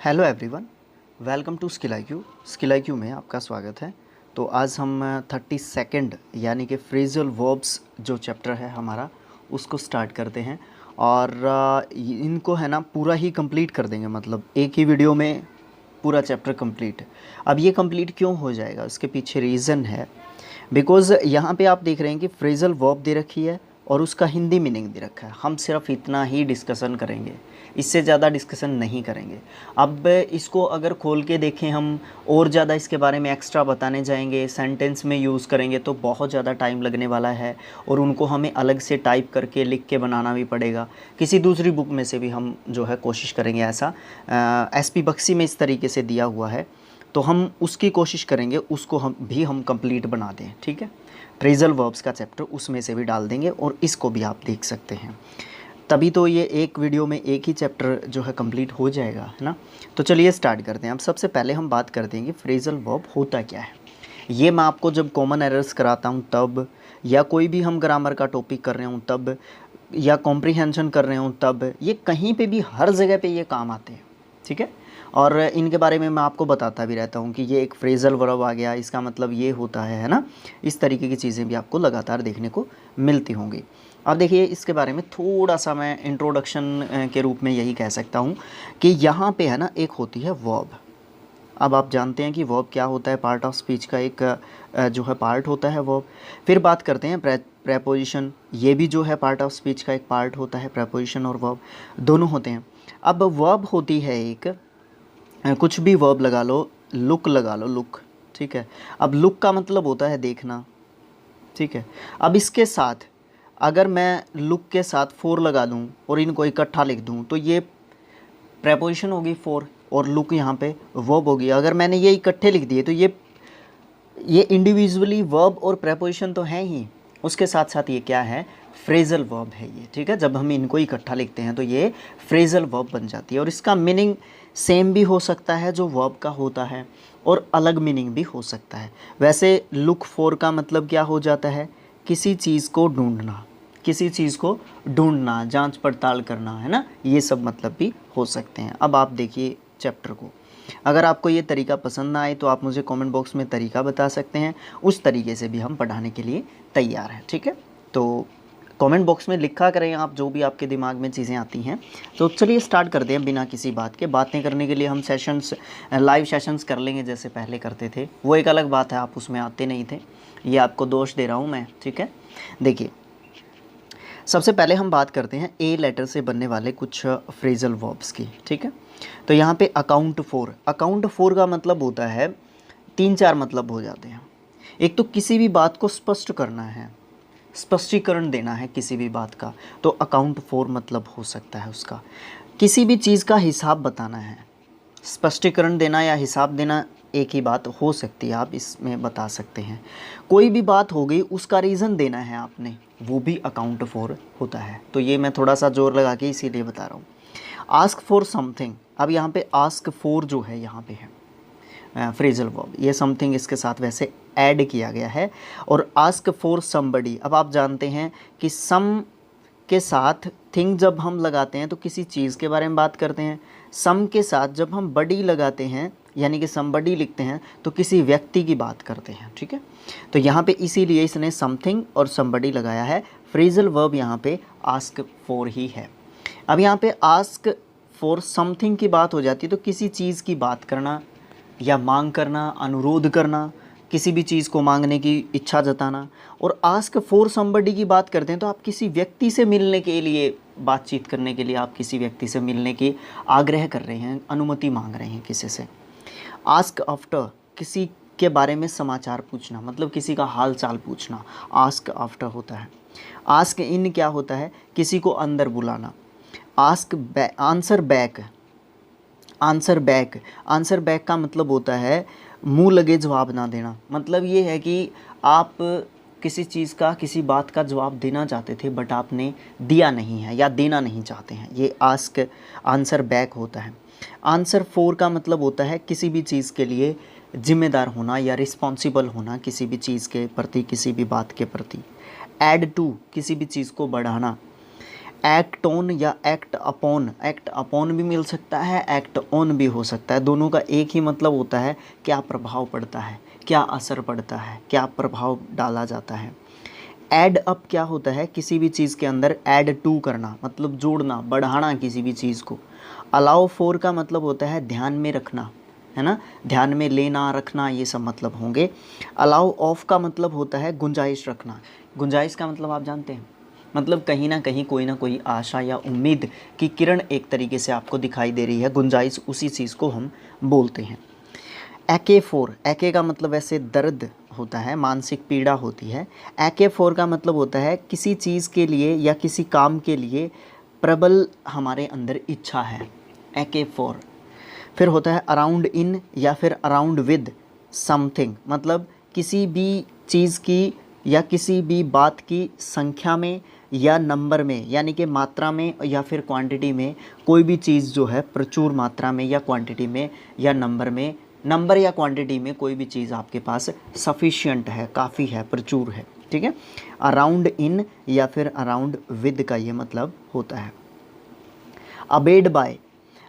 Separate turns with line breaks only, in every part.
Hello everyone, welcome to skill I Q में आपका स्वागत है। तो आज हम 32nd यानी कि फ्रेजल वर्ब्स जो चैप्टर है हमारा उसको स्टार्ट करते हैं और इनको है ना पूरा ही कंप्लीट कर देंगे, मतलब एक ही वीडियो में पूरा चैप्टर कंप्लीट। अब ये कंप्लीट क्यों हो जाएगा, उसके पीछे रीज़न है। बिकॉज़ यहाँ पे आप देख रहे हैं कि फ्रेजल वर्ब दे रखी है और उसका हिंदी मीनिंग दे रखा है। हम सिर्फ इतना ही डिस्कशन करेंगे, इससे ज़्यादा डिस्कशन नहीं करेंगे। अब इसको अगर खोल के देखें हम और ज़्यादा इसके बारे में एक्स्ट्रा बताने जाएंगे, सेंटेंस में यूज़ करेंगे तो बहुत ज़्यादा टाइम लगने वाला है और उनको हमें अलग से टाइप करके लिख के बनाना भी पड़ेगा। किसी दूसरी बुक में से भी हम जो है कोशिश करेंगे, ऐसा एसपी बख्शी में इस तरीके से दिया हुआ है तो हम उसकी कोशिश करेंगे उसको हम कंप्लीट बना दें। ठीक है, फ्रेजल वर्ब्स का चैप्टर उसमें से भी डाल देंगे और इसको भी आप देख सकते हैं, तभी तो ये एक वीडियो में एक ही चैप्टर जो है कंप्लीट हो जाएगा, है ना। तो चलिए स्टार्ट करते हैं। अब सबसे पहले हम बात करते हैं कि फ्रेजल वर्ब होता क्या है। ये मैं आपको जब कॉमन एरर्स कराता हूँ तब, या कोई भी हम ग्रामर का टॉपिक कर रहे हूँ तब, या कॉम्प्रीहेंशन कर रहे हूँ तब, ये कहीं पे भी हर जगह पे ये काम आते हैं। ठीक है, और इनके बारे में मैं आपको बताता भी रहता हूँ कि ये एक फ्रेजल वर्ब आ गया, इसका मतलब ये होता है ना। इस तरीके की चीज़ें भी आपको लगातार देखने को मिलती होंगी। अब देखिए, इसके बारे में थोड़ा सा मैं इंट्रोडक्शन के रूप में यही कह सकता हूँ कि यहाँ पे है ना एक होती है वर्ब। अब आप जानते हैं कि वर्ब क्या होता है, पार्ट ऑफ स्पीच का एक जो है पार्ट होता है वर्ब। फिर बात करते हैं प्रेपोजिशन, ये भी जो है पार्ट ऑफ स्पीच का एक पार्ट होता है। प्रेपोजिशन और वर्ब दोनों होते हैं। अब वर्ब होती है एक, कुछ भी वर्ब लगा लो, लुक लगा लो, लुक। ठीक है, अब लुक का मतलब होता है देखना। ठीक है, अब इसके साथ अगर मैं लुक के साथ फोर लगा दूं और इनको इकट्ठा लिख दूं तो ये प्रेपोजिशन होगी फोर और लुक यहाँ पे वर्ब होगी। अगर मैंने ये इकट्ठे लिख दिए तो ये इंडिविजुअली वर्ब और प्रेपोजिशन तो हैं ही, उसके साथ साथ ये क्या है, फ्रेजल वर्ब है ये। ठीक है, जब हम इनको इकट्ठा लिखते हैं तो ये फ्रेजल वर्ब बन जाती है और इसका मीनिंग सेम भी हो सकता है जो वर्ब का होता है और अलग मीनिंग भी हो सकता है। वैसे लुक फॉर का मतलब क्या हो जाता है, किसी चीज़ को ढूंढना, किसी चीज़ को ढूंढना, जांच पड़ताल करना, है ना। ये सब मतलब भी हो सकते हैं। अब आप देखिए चैप्टर को, अगर आपको ये तरीका पसंद ना आए तो आप मुझे कमेंट बॉक्स में तरीका बता सकते हैं, उस तरीके से भी हम पढ़ाने के लिए तैयार हैं। ठीक है, तो कमेंट बॉक्स में लिखा करें आप जो भी आपके दिमाग में चीज़ें आती हैं। तो चलिए स्टार्ट करते हैं बिना किसी बात के। बातें करने के लिए हम सेशंस, लाइव सेशंस कर लेंगे जैसे पहले करते थे, वो एक अलग बात है, आप उसमें आते नहीं थे, ये आपको दोष दे रहा हूँ मैं। ठीक है, देखिए सबसे पहले हम बात करते हैं ए लेटर से बनने वाले कुछ फ्रेजल वर्ब्स की। ठीक है, तो यहाँ पे अकाउंट फोर का मतलब होता है, तीन चार मतलब हो जाते हैं। एक तो किसी भी बात को स्पष्ट करना है, स्पष्टीकरण देना है किसी भी बात का, तो अकाउंट फोर मतलब हो सकता है उसका। किसी भी चीज़ का हिसाब बताना है, स्पष्टीकरण देना या हिसाब देना एक ही बात हो सकती है, आप इसमें बता सकते हैं। कोई भी बात हो गई उसका रीज़न देना है आपने, वो भी अकाउंट फॉर होता है। तो ये मैं थोड़ा सा जोर लगा के इसीलिए बता रहा हूँ। आस्क फॉर समथिंग, अब यहाँ पे आस्क फॉर जो है यहाँ पे है फ्रेजल वर्ब, ये समथिंग इसके साथ वैसे ऐड किया गया है। और आस्क फॉर समबडी, अब आप जानते हैं कि सम के साथ थिंग जब हम लगाते हैं तो किसी चीज़ के बारे में बात करते हैं। सम के साथ जब हम बडी लगाते हैं यानी कि समबडी लिखते हैं तो किसी व्यक्ति की बात करते हैं। ठीक है, तो यहाँ पे इसीलिए इसने समथिंग और समबडी लगाया है। फ्रेजल वर्ब यहाँ पे आस्क फॉर ही है। अब यहाँ पे आस्क फॉर समथिंग की बात हो जाती है तो किसी चीज़ की बात करना या मांग करना, अनुरोध करना, किसी भी चीज़ को मांगने की इच्छा जताना। और आस्क फॉर समबडी की बात करते हैं तो आप किसी व्यक्ति से मिलने के लिए, बातचीत करने के लिए आप किसी व्यक्ति से मिलने की आग्रह कर रहे हैं, अनुमति मांग रहे हैं किसी से। आस्क आफ्टर, किसी के बारे में समाचार पूछना, मतलब किसी का हाल चाल पूछना, आस्क आफ्टर होता है। आस्क इन क्या होता है, किसी को अंदर बुलाना। Ask answer back, answer back का मतलब होता है मुंह लगे जवाब ना देना। मतलब ये है कि आप किसी चीज़ का, किसी बात का जवाब देना चाहते थे बट आपने दिया नहीं है या देना नहीं चाहते हैं, ये आस्क आंसर बैक होता है। आंसर फॉर का मतलब होता है किसी भी चीज़ के लिए जिम्मेदार होना या रिस्पॉन्सिबल होना, किसी भी चीज़ के प्रति, किसी भी बात के प्रति। ऐड टू, किसी भी चीज़ को बढ़ाना। एक्ट ऑन या एक्ट अपॉन भी मिल सकता है, एक्ट ऑन भी हो सकता है। दोनों का एक ही मतलब होता है, क्या प्रभाव पड़ता है, क्या असर पड़ता है, क्या प्रभाव डाला जाता है। ऐड अप क्या होता है, किसी भी चीज़ के अंदर ऐड टू करना, मतलब जोड़ना, बढ़ाना किसी भी चीज़ को। अलाउ फॉर का मतलब होता है ध्यान में रखना, है ना, ध्यान में लेना, रखना, ये सब मतलब होंगे। अलाउ ऑफ का मतलब होता है गुंजाइश रखना। गुंजाइश का मतलब आप जानते हैं, मतलब कहीं ना कोई आशा या उम्मीद की किरण एक तरीके से आपको दिखाई दे रही है, गुंजाइश उसी चीज़ को हम बोलते हैं। एके फोर, एके का मतलब ऐसे दर्द होता है, मानसिक पीड़ा होती है। एके फोर का मतलब होता है किसी चीज़ के लिए या किसी काम के लिए प्रबल हमारे अंदर इच्छा है, एके फोर। फिर होता है अराउंड इन या फिर अराउंड विद समथिंग, मतलब किसी भी चीज़ की या किसी भी बात की संख्या में या नंबर में, यानी कि मात्रा में या फिर क्वांटिटी में, कोई भी चीज़ जो है प्रचुर मात्रा में या क्वांटिटी में या नंबर या क्वांटिटी में कोई भी चीज़ आपके पास सफिशिएंट है, काफ़ी है, प्रचुर है, ठीक है। अराउंड इन या फिर अराउंड विद का ये मतलब होता है। अबेड बाय,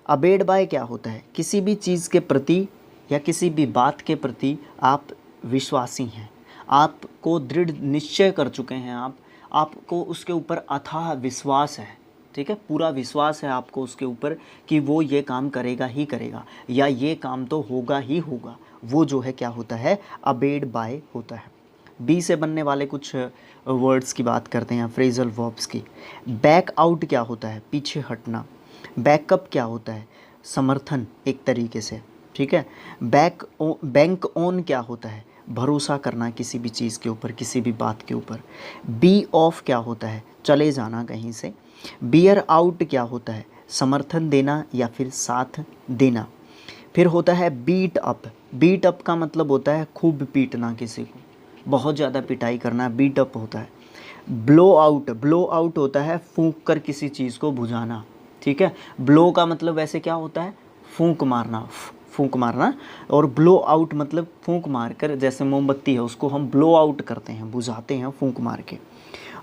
अबेड बाय क्या होता है, किसी भी चीज़ के प्रति या किसी भी बात के प्रति आप विश्वासी हैं, आपको दृढ़ निश्चय कर चुके हैं, आपको उसके ऊपर अथाह विश्वास है, ठीक है, पूरा विश्वास है आपको उसके ऊपर कि वो ये काम करेगा ही करेगा या ये काम तो होगा ही होगा, वो जो है क्या होता है, अबेड बाय होता है। बी से बनने वाले कुछ वर्ड्स की बात करते हैं, फ्रेजल वर्ब्स की। बैक आउट क्या होता है, पीछे हटना। बैकअप क्या होता है, समर्थन एक तरीके से, ठीक है। बैंक ऑन क्या होता है, भरोसा करना किसी भी चीज़ के ऊपर, किसी भी बात के ऊपर। बी ऑफ क्या होता है, चले जाना कहीं से। बियर आउट क्या होता है, समर्थन देना या फिर साथ देना। फिर होता है बीट अप, बीट अप का मतलब होता है खूब पीटना किसी को, बहुत ज़्यादा पिटाई करना, बीट अप होता है। ब्लो आउट, ब्लो आउट होता है फूंक कर किसी चीज़ को बुझाना, ठीक है। ब्लो का मतलब वैसे क्या होता है, फूंक मारना, फूंक मारना, और ब्लो आउट मतलब फूंक मारकर, जैसे मोमबत्ती है उसको हम ब्लो आउट करते हैं, बुझाते हैं फूंक मार के।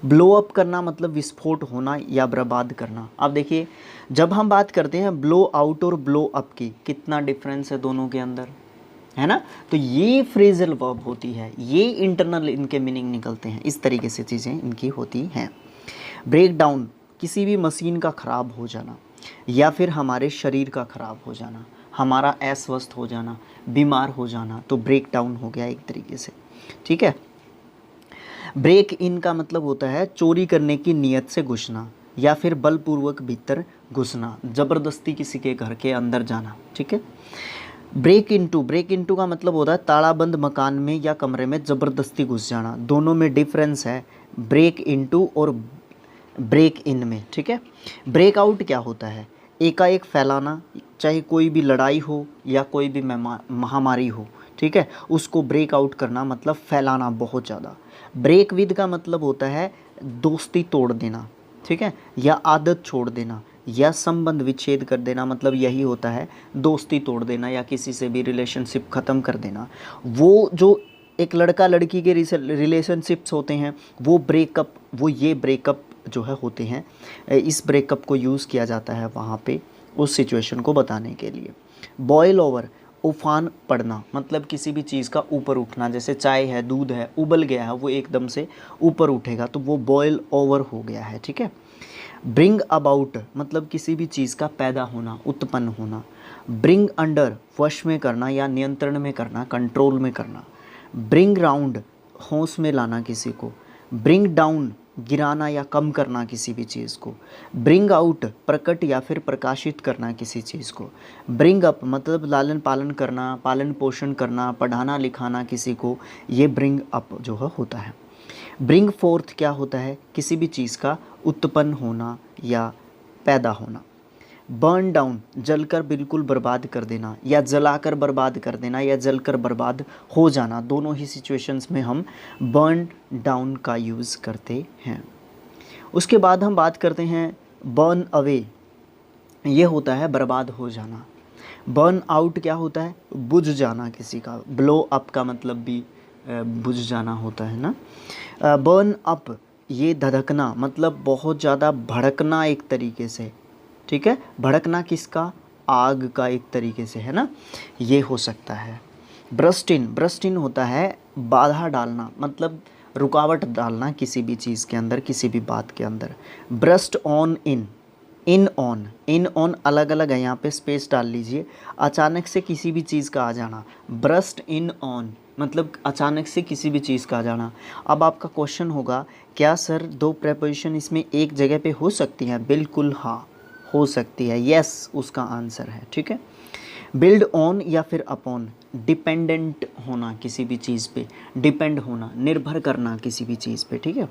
ब्लो अप करना मतलब विस्फोट होना या बर्बाद करना। अब देखिए, जब हम बात करते हैं ब्लो आउट और ब्लो अप की, कितना डिफरेंस है दोनों के अंदर, है ना। तो ये फ्रेजल वर्ब होती है, ये इंटरनल इनके मीनिंग निकलते हैं, इस तरीके से चीज़ें इनकी होती हैं। ब्रेक डाउन, किसी भी मशीन का ख़राब हो जाना या फिर हमारे शरीर का ख़राब हो जाना, हमारा अस्वस्थ हो जाना, बीमार हो जाना, तो ब्रेक डाउन हो गया एक तरीके से, ठीक है। ब्रेक इन का मतलब होता है चोरी करने की नीयत से घुसना या फिर बलपूर्वक भीतर घुसना, ज़बरदस्ती किसी के घर के अंदर जाना, ठीक है। ब्रेक इनटू का मतलब होता है तालाबंद मकान में या कमरे में ज़बरदस्ती घुस जाना। दोनों में डिफरेंस है, ब्रेक इनटू और ब्रेक इन में, ठीक है। ब्रेक आउट क्या होता है, एकाएक फैलाना, चाहे कोई भी लड़ाई हो या कोई भी महामारी हो, ठीक है, उसको ब्रेक आउट करना मतलब फैलाना बहुत ज़्यादा। ब्रेक विद का मतलब होता है दोस्ती तोड़ देना, ठीक है, या आदत छोड़ देना या संबंध विच्छेद कर देना, मतलब यही होता है दोस्ती तोड़ देना या किसी से भी रिलेशनशिप ख़त्म कर देना। वो जो एक लड़का लड़की के रिलेशनशिप्स होते हैं वो ब्रेकअप, वो ये ब्रेकअप जो है होते हैं, इस ब्रेकअप को यूज़ किया जाता है वहाँ पे उस सिचुएशन को बताने के लिए। बॉयल ओवर, उफान पड़ना, मतलब किसी भी चीज़ का ऊपर उठना, जैसे चाय है, दूध है, उबल गया है, वो एकदम से ऊपर उठेगा तो वो बॉयल ओवर हो गया है, ठीक है। ब्रिंग अबाउट मतलब किसी भी चीज़ का पैदा होना, उत्पन्न होना। ब्रिंग अंडर, वश में करना या नियंत्रण में करना, कंट्रोल में करना। ब्रिंग राउंड, होश में लाना किसी को। ब्रिंग डाउन, गिराना या कम करना किसी भी चीज़ को। ब्रिंग आउट, प्रकट या फिर प्रकाशित करना किसी चीज़ को। ब्रिंग अप मतलब लालन पालन करना, पालन पोषण करना, पढ़ाना लिखाना किसी को, ये ब्रिंग अप जो है होता है। ब्रिंग फोर्थ क्या होता है, किसी भी चीज़ का उत्पन्न होना या पैदा होना। बर्न डाउन, जलकर बिल्कुल बर्बाद कर देना या जलाकर बर्बाद कर देना या जलकर बर्बाद हो जाना, दोनों ही सिचुएशंस में हम बर्न डाउन का यूज़ करते हैं। उसके बाद हम बात करते हैं बर्न अवे, ये होता है बर्बाद हो जाना। बर्न आउट क्या होता है, बुझ जाना किसी का। ब्लो अप का मतलब भी बुझ जाना होता है ना। बर्न अप ये धधकना मतलब बहुत ज़्यादा भड़कना एक तरीके से, ठीक है। भड़कना किसका? आग का एक तरीके से, है ना, ये हो सकता है। ब्रस्ट इन होता है बाधा डालना, मतलब रुकावट डालना किसी भी चीज़ के अंदर, किसी भी बात के अंदर। Burst on in, in on अलग अलग है, यहाँ पे स्पेस डाल लीजिए। अचानक से किसी भी चीज़ का आ जाना, ब्रस्ट इन ऑन मतलब अचानक से किसी भी चीज़ का आ जाना। अब आपका क्वेश्चन होगा, क्या सर दो प्रेपोजिशन इसमें एक जगह पे हो सकती हैं? बिल्कुल हाँ, हो सकती है, यस उसका आंसर है, ठीक है। बिल्ड ऑन या फिर अपॉन, डिपेंडेंट होना किसी भी चीज़ पे, डिपेंड होना, निर्भर करना किसी भी चीज़ पे, ठीक है।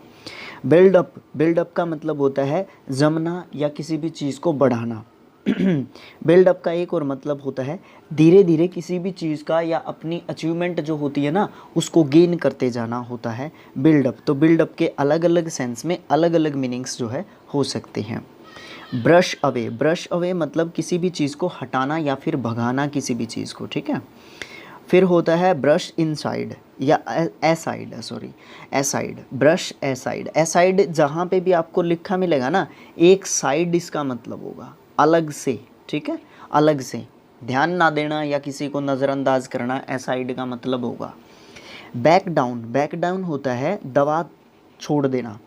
बिल्डअप का मतलब होता है जमना या किसी भी चीज़ को बढ़ाना। बिल्डअप का एक और मतलब होता है धीरे धीरे किसी भी चीज़ का या अपनी अचीवमेंट जो होती है ना, उसको गेन करते जाना होता है बिल्डअप। तो बिल्डअप के अलग अलग सेंस में अलग अलग मीनिंग्स जो है हो सकते हैं। ब्रश अवे मतलब किसी भी चीज़ को हटाना या फिर भगाना किसी भी चीज़ को, ठीक है। फिर होता है ब्रश इनसाइड या aside, aside, brush aside. Aside जहाँ पे भी आपको लिखा मिलेगा ना, एक साइड इसका मतलब होगा अलग से, ठीक है, अलग से, ध्यान ना देना या किसी को नज़रअंदाज करना, एसाइड का मतलब होगा। बैक डाउन होता है दावा छोड़ देना,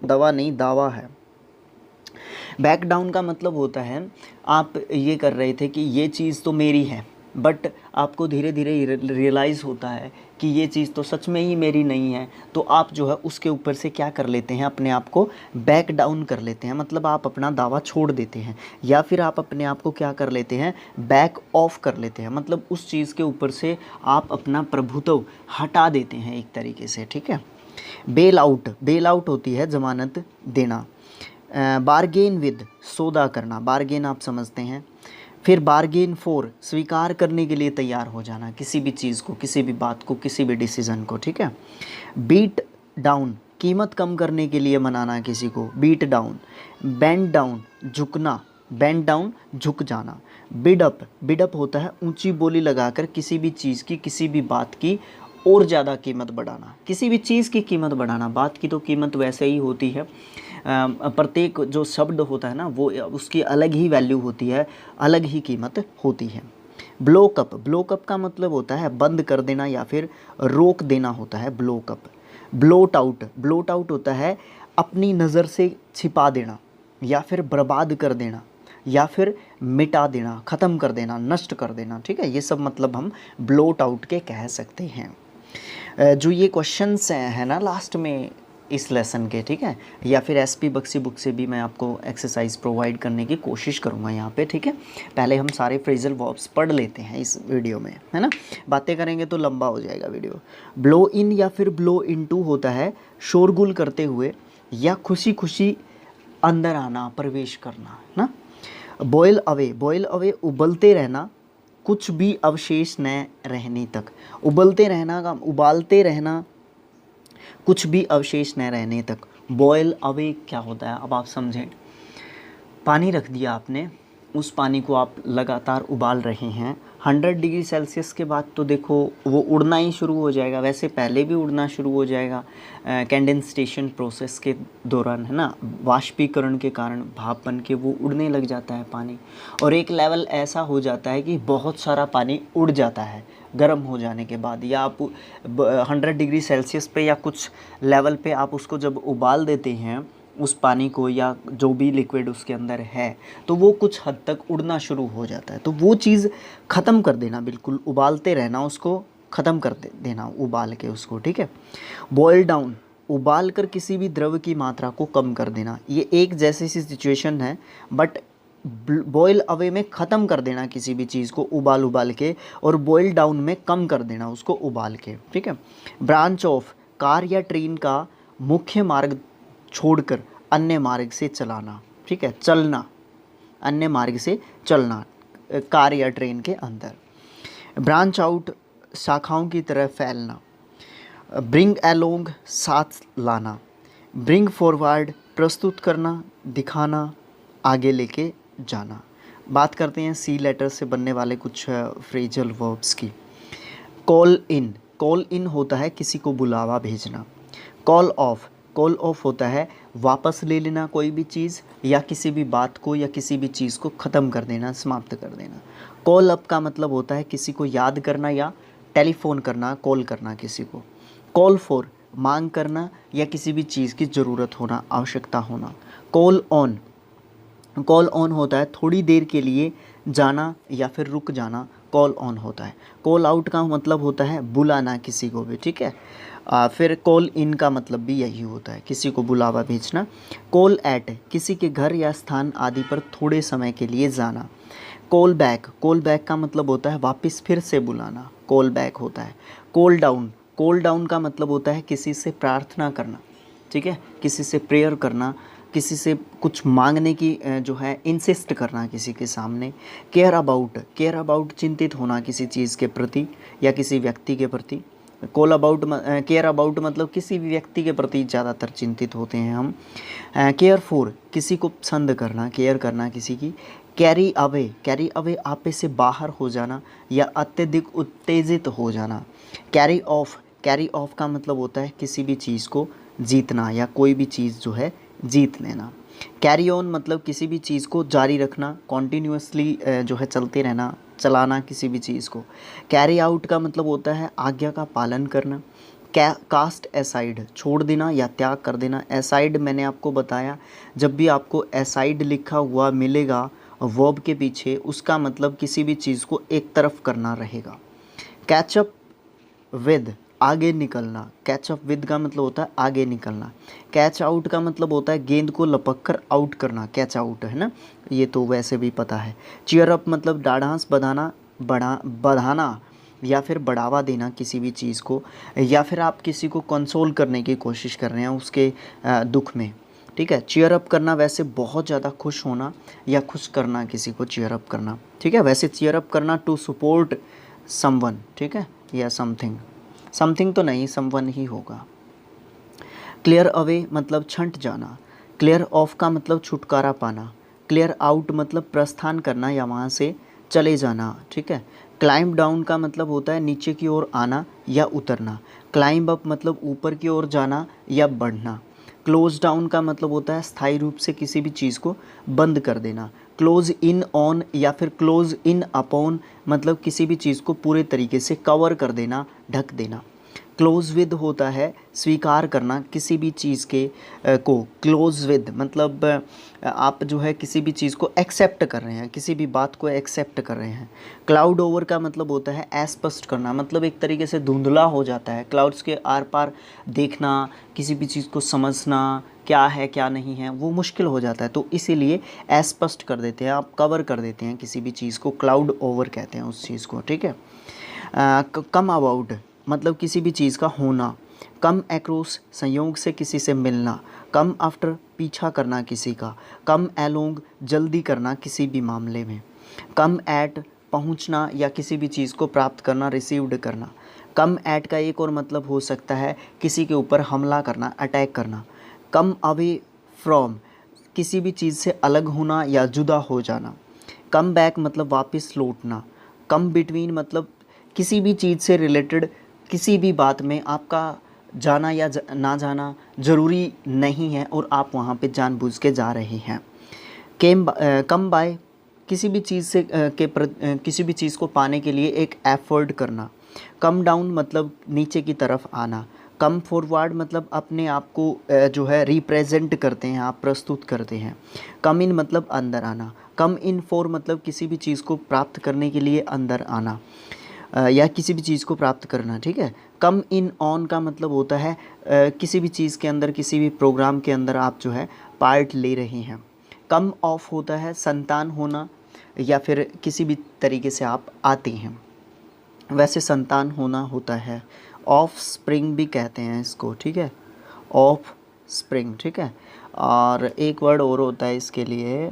दवा नहीं दावा है। बैक डाउन का मतलब होता है आप ये कर रहे थे कि ये चीज़ तो मेरी है, बट आपको धीरे धीरे रियलाइज़ होता है कि ये चीज़ तो सच में ही मेरी नहीं है, तो आप जो है उसके ऊपर से क्या कर लेते हैं, अपने आप को बैक डाउन कर लेते हैं, मतलब आप अपना दावा छोड़ देते हैं। या फिर आप अपने आप को क्या कर लेते हैं, बैक ऑफ कर लेते हैं, मतलब उस चीज़ के ऊपर से आप अपना प्रभुत्व हटा देते हैं एक तरीके से, ठीक है। बेल आउट होती है जमानत देना। बारगेन विद, सौदा करना, बारगेन आप समझते हैं। फिर बारगेन फॉर, स्वीकार करने के लिए तैयार हो जाना किसी भी चीज़ को, किसी भी बात को, किसी भी डिसीज़न को, ठीक है। बीट डाउन, कीमत कम करने के लिए मनाना किसी को, बीट डाउन। बेंड डाउन, झुकना, बेंड डाउन झुक जाना। बिडअप होता है ऊंची बोली लगाकर किसी भी चीज़ की, किसी भी बात की और ज़्यादा कीमत बढ़ाना, किसी भी चीज़ की कीमत बढ़ाना। बात की तो कीमत वैसे ही होती है, प्रत्येक जो शब्द होता है ना, वो उसकी अलग ही वैल्यू होती है, अलग ही कीमत होती है। ब्लोकअप का मतलब होता है बंद कर देना या फिर रोक देना होता है ब्लोकअप। ब्लोट आउट होता है अपनी नज़र से छिपा देना या फिर बर्बाद कर देना या फिर मिटा देना, ख़त्म कर देना, नष्ट कर देना, ठीक है। ये सब मतलब हम ब्लोट आउट के कह सकते हैं। जो ये क्वेश्चंस हैं ना लास्ट में इस लेसन के, ठीक है, या फिर एसपी बक्सी बुक से भी मैं आपको एक्सरसाइज प्रोवाइड करने की कोशिश करूँगा यहाँ पे, ठीक है। पहले हम सारे फ्रेजल वर्ब्स पढ़ लेते हैं इस वीडियो में, है ना, बातें करेंगे तो लंबा हो जाएगा वीडियो। ब्लो इन या फिर ब्लो इनटू होता है शोरगुल करते हुए या खुशी खुशी अंदर आना, प्रवेश करना, है ना। बॉयल अवे उबलते रहना, कुछ भी अवशेष न रहने तक। उबालते रहना कुछ भी अवशेष न रहने तक। बॉयल अवे क्या होता है, अब आप समझें। पानी रख दिया आपने, उस पानी को आप लगातार उबाल रहे हैं, 100 डिग्री सेल्सियस के बाद तो देखो वो उड़ना ही शुरू हो जाएगा, वैसे पहले भी उड़ना शुरू हो जाएगा कंडेंसेशन प्रोसेस के दौरान, है ना, वाष्पीकरण के कारण भाप बन के वो उड़ने लग जाता है पानी। और एक लेवल ऐसा हो जाता है कि बहुत सारा पानी उड़ जाता है गर्म हो जाने के बाद, या आप 100 डिग्री सेल्सियस पे या कुछ लेवल पे आप उसको जब उबाल देते हैं उस पानी को या जो भी लिक्विड उसके अंदर है, तो वो कुछ हद तक उड़ना शुरू हो जाता है। तो वो चीज़ ख़त्म कर देना, बिल्कुल उबालते रहना, उसको ख़त्म कर देना उबाल के उसको, ठीक है। बॉयल डाउन, उबाल कर किसी भी द्रव की मात्रा को कम कर देना। ये एक जैसी सी सिचुएशन है, बट बॉयल अवे में ख़त्म कर देना किसी भी चीज़ को उबाल के, और बॉयल डाउन में कम कर देना उसको उबाल के, ठीक है। ब्रांच ऑफ, कार या ट्रेन का मुख्य मार्ग छोड़कर अन्य मार्ग से चलाना, ठीक है, चलना, अन्य मार्ग से चलना कार या ट्रेन के अंदर। ब्रांच आउट, शाखाओं की तरह फैलना। ब्रिंग अलोंग, साथ लाना। ब्रिंग फॉरवर्ड, प्रस्तुत करना, दिखाना, आगे लेके जाना। बात करते हैं सी लेटर से बनने वाले कुछ फ्रेजल वर्ब्स की। कॉल इन होता है किसी को बुलावा भेजना। कॉल ऑफ होता है वापस ले लेना कोई भी चीज़ या किसी भी बात को या किसी भी चीज़ को ख़त्म कर देना, समाप्त कर देना। कॉल अप का मतलब होता है किसी को याद करना या टेलीफोन करना, कॉल करना किसी को। कॉल फॉर मांग करना या किसी भी चीज़ की ज़रूरत होना, आवश्यकता होना। कॉल ऑन होता है थोड़ी देर के लिए जाना या फिर रुक जाना, कॉल ऑन होता है। कॉल आउट का मतलब होता है बुलाना किसी को भी, ठीक है। फिर कॉल इन का मतलब भी यही होता है, किसी को बुलावा भेजना। कॉल एट किसी के घर या स्थान आदि पर थोड़े समय के लिए जाना। कॉल बैक का मतलब होता है वापस फिर से बुलाना, कॉल बैक होता है। कॉल डाउन का मतलब होता है किसी से प्रार्थना करना, ठीक है, किसी से प्रेयर करना, किसी से कुछ मांगने की जो है इंसिस्ट करना किसी के सामने। केयर अबाउट चिंतित होना किसी चीज़ के प्रति या किसी व्यक्ति के प्रति। केयर अबाउट मतलब किसी भी व्यक्ति के प्रति ज़्यादातर चिंतित होते हैं हम। केयर फॉर किसी को पसंद करना, केयर करना किसी की। कैरी अवे आपे से बाहर हो जाना या अत्यधिक उत्तेजित हो जाना। कैरी ऑफ का मतलब होता है किसी भी चीज़ को जीतना या कोई भी चीज़ जो है जीत लेना। कैरी ऑन मतलब किसी भी चीज़ को जारी रखना, कॉन्टीन्यूसली जो है चलते रहना, चलाना किसी भी चीज़ को। कैरी आउट का मतलब होता है आज्ञा का पालन करना। कास्ट एसाइड छोड़ देना या त्याग कर देना। एसाइड मैंने आपको बताया, जब भी आपको एसाइड लिखा हुआ मिलेगा वर्ब के पीछे, उसका मतलब किसी भी चीज़ को एक तरफ करना रहेगा। कैचअप विद आगे निकलना, कैचअप विद का मतलब होता है आगे निकलना। कैच आउट का मतलब होता है गेंद को लपक कर आउट करना, कैच आउट है ना, ये तो वैसे भी पता है। चीयर अप मतलब डाढ़ांस बढ़ाना या फिर बढ़ावा देना किसी भी चीज़ को, या फिर आप किसी को कंसोल करने की कोशिश कर रहे हैं उसके दुख में, ठीक है। चीयर अप करना वैसे बहुत ज़्यादा खुश होना या खुश करना किसी को चीयर अप करना, ठीक है। वैसे चीयर अप करना टू सपोर्ट समवन, ठीक है, या समथिंग तो नहीं, समवन ही होगा। क्लियर अवे मतलब छंट जाना। क्लियर ऑफ का मतलब छुटकारा पाना। क्लियर आउट मतलब प्रस्थान करना या वहाँ से चले जाना, ठीक है। क्लाइंब डाउन का मतलब होता है नीचे की ओर आना या उतरना। क्लाइंब अप मतलब ऊपर की ओर जाना या बढ़ना। क्लोज डाउन का मतलब होता है स्थायी रूप से किसी भी चीज़ को बंद कर देना। क्लोज इन ऑन या फिर क्लोज इन अपॉन मतलब किसी भी चीज़ को पूरे तरीके से कवर कर देना, ढक देना। क्लोज विद होता है स्वीकार करना किसी भी चीज़ के को। क्लोज विद मतलब आप जो है किसी भी चीज़ को एक्सेप्ट कर रहे हैं, किसी भी बात को एक्सेप्ट कर रहे हैं। क्लाउड ओवर का मतलब होता है अस्पष्ट करना, मतलब एक तरीके से धुंधला हो जाता है, क्लाउड्स के आर पार देखना, किसी भी चीज़ को समझना क्या है क्या नहीं है वो मुश्किल हो जाता है, तो इसीलिए अस्पष्ट कर देते हैं, आप कवर कर देते हैं किसी भी चीज़ को, क्लाउड ओवर कहते हैं उस चीज़ को, ठीक है। कम अबाउट मतलब किसी भी चीज़ का होना। कम एक्रोस संयोग से किसी से मिलना। कम आफ्टर पीछा करना किसी का। कम एलोंग जल्दी करना किसी भी मामले में। कम एट पहुंचना या किसी भी चीज़ को प्राप्त करना, रिसीव्ड करना। कम एट का एक और मतलब हो सकता है किसी के ऊपर हमला करना, अटैक करना। कम अवे फ्रॉम किसी भी चीज़ से अलग होना या जुदा हो जाना। कम बैक मतलब वापस लौटना। कम बिटवीन मतलब किसी भी चीज़ से रिलेटेड किसी भी बात में आपका जाना या ना जाना ज़रूरी नहीं है और आप वहाँ पे जानबूझ के जा रहे हैं। कम बाय किसी भी चीज़ से किसी भी चीज़ को पाने के लिए एक एफर्ट करना। कम डाउन मतलब नीचे की तरफ आना। कम फॉरवर्ड मतलब अपने आप को जो है रिप्रेजेंट करते हैं, आप प्रस्तुत करते हैं। कम इन मतलब अंदर आना। कम इन फॉर मतलब किसी भी चीज़ को प्राप्त करने के लिए अंदर आना या किसी भी चीज़ को प्राप्त करना, ठीक है। कम इन ऑन का मतलब होता है किसी भी चीज़ के अंदर, किसी भी प्रोग्राम के अंदर आप जो है पार्ट ले रहे हैं। कम ऑफ होता है संतान होना या फिर किसी भी तरीके से आप आते हैं, वैसे संतान होना होता है। ऑफ स्प्रिंग भी कहते हैं इसको, ठीक है, ऑफ स्प्रिंग, ठीक है। और एक वर्ड और होता है इसके लिए,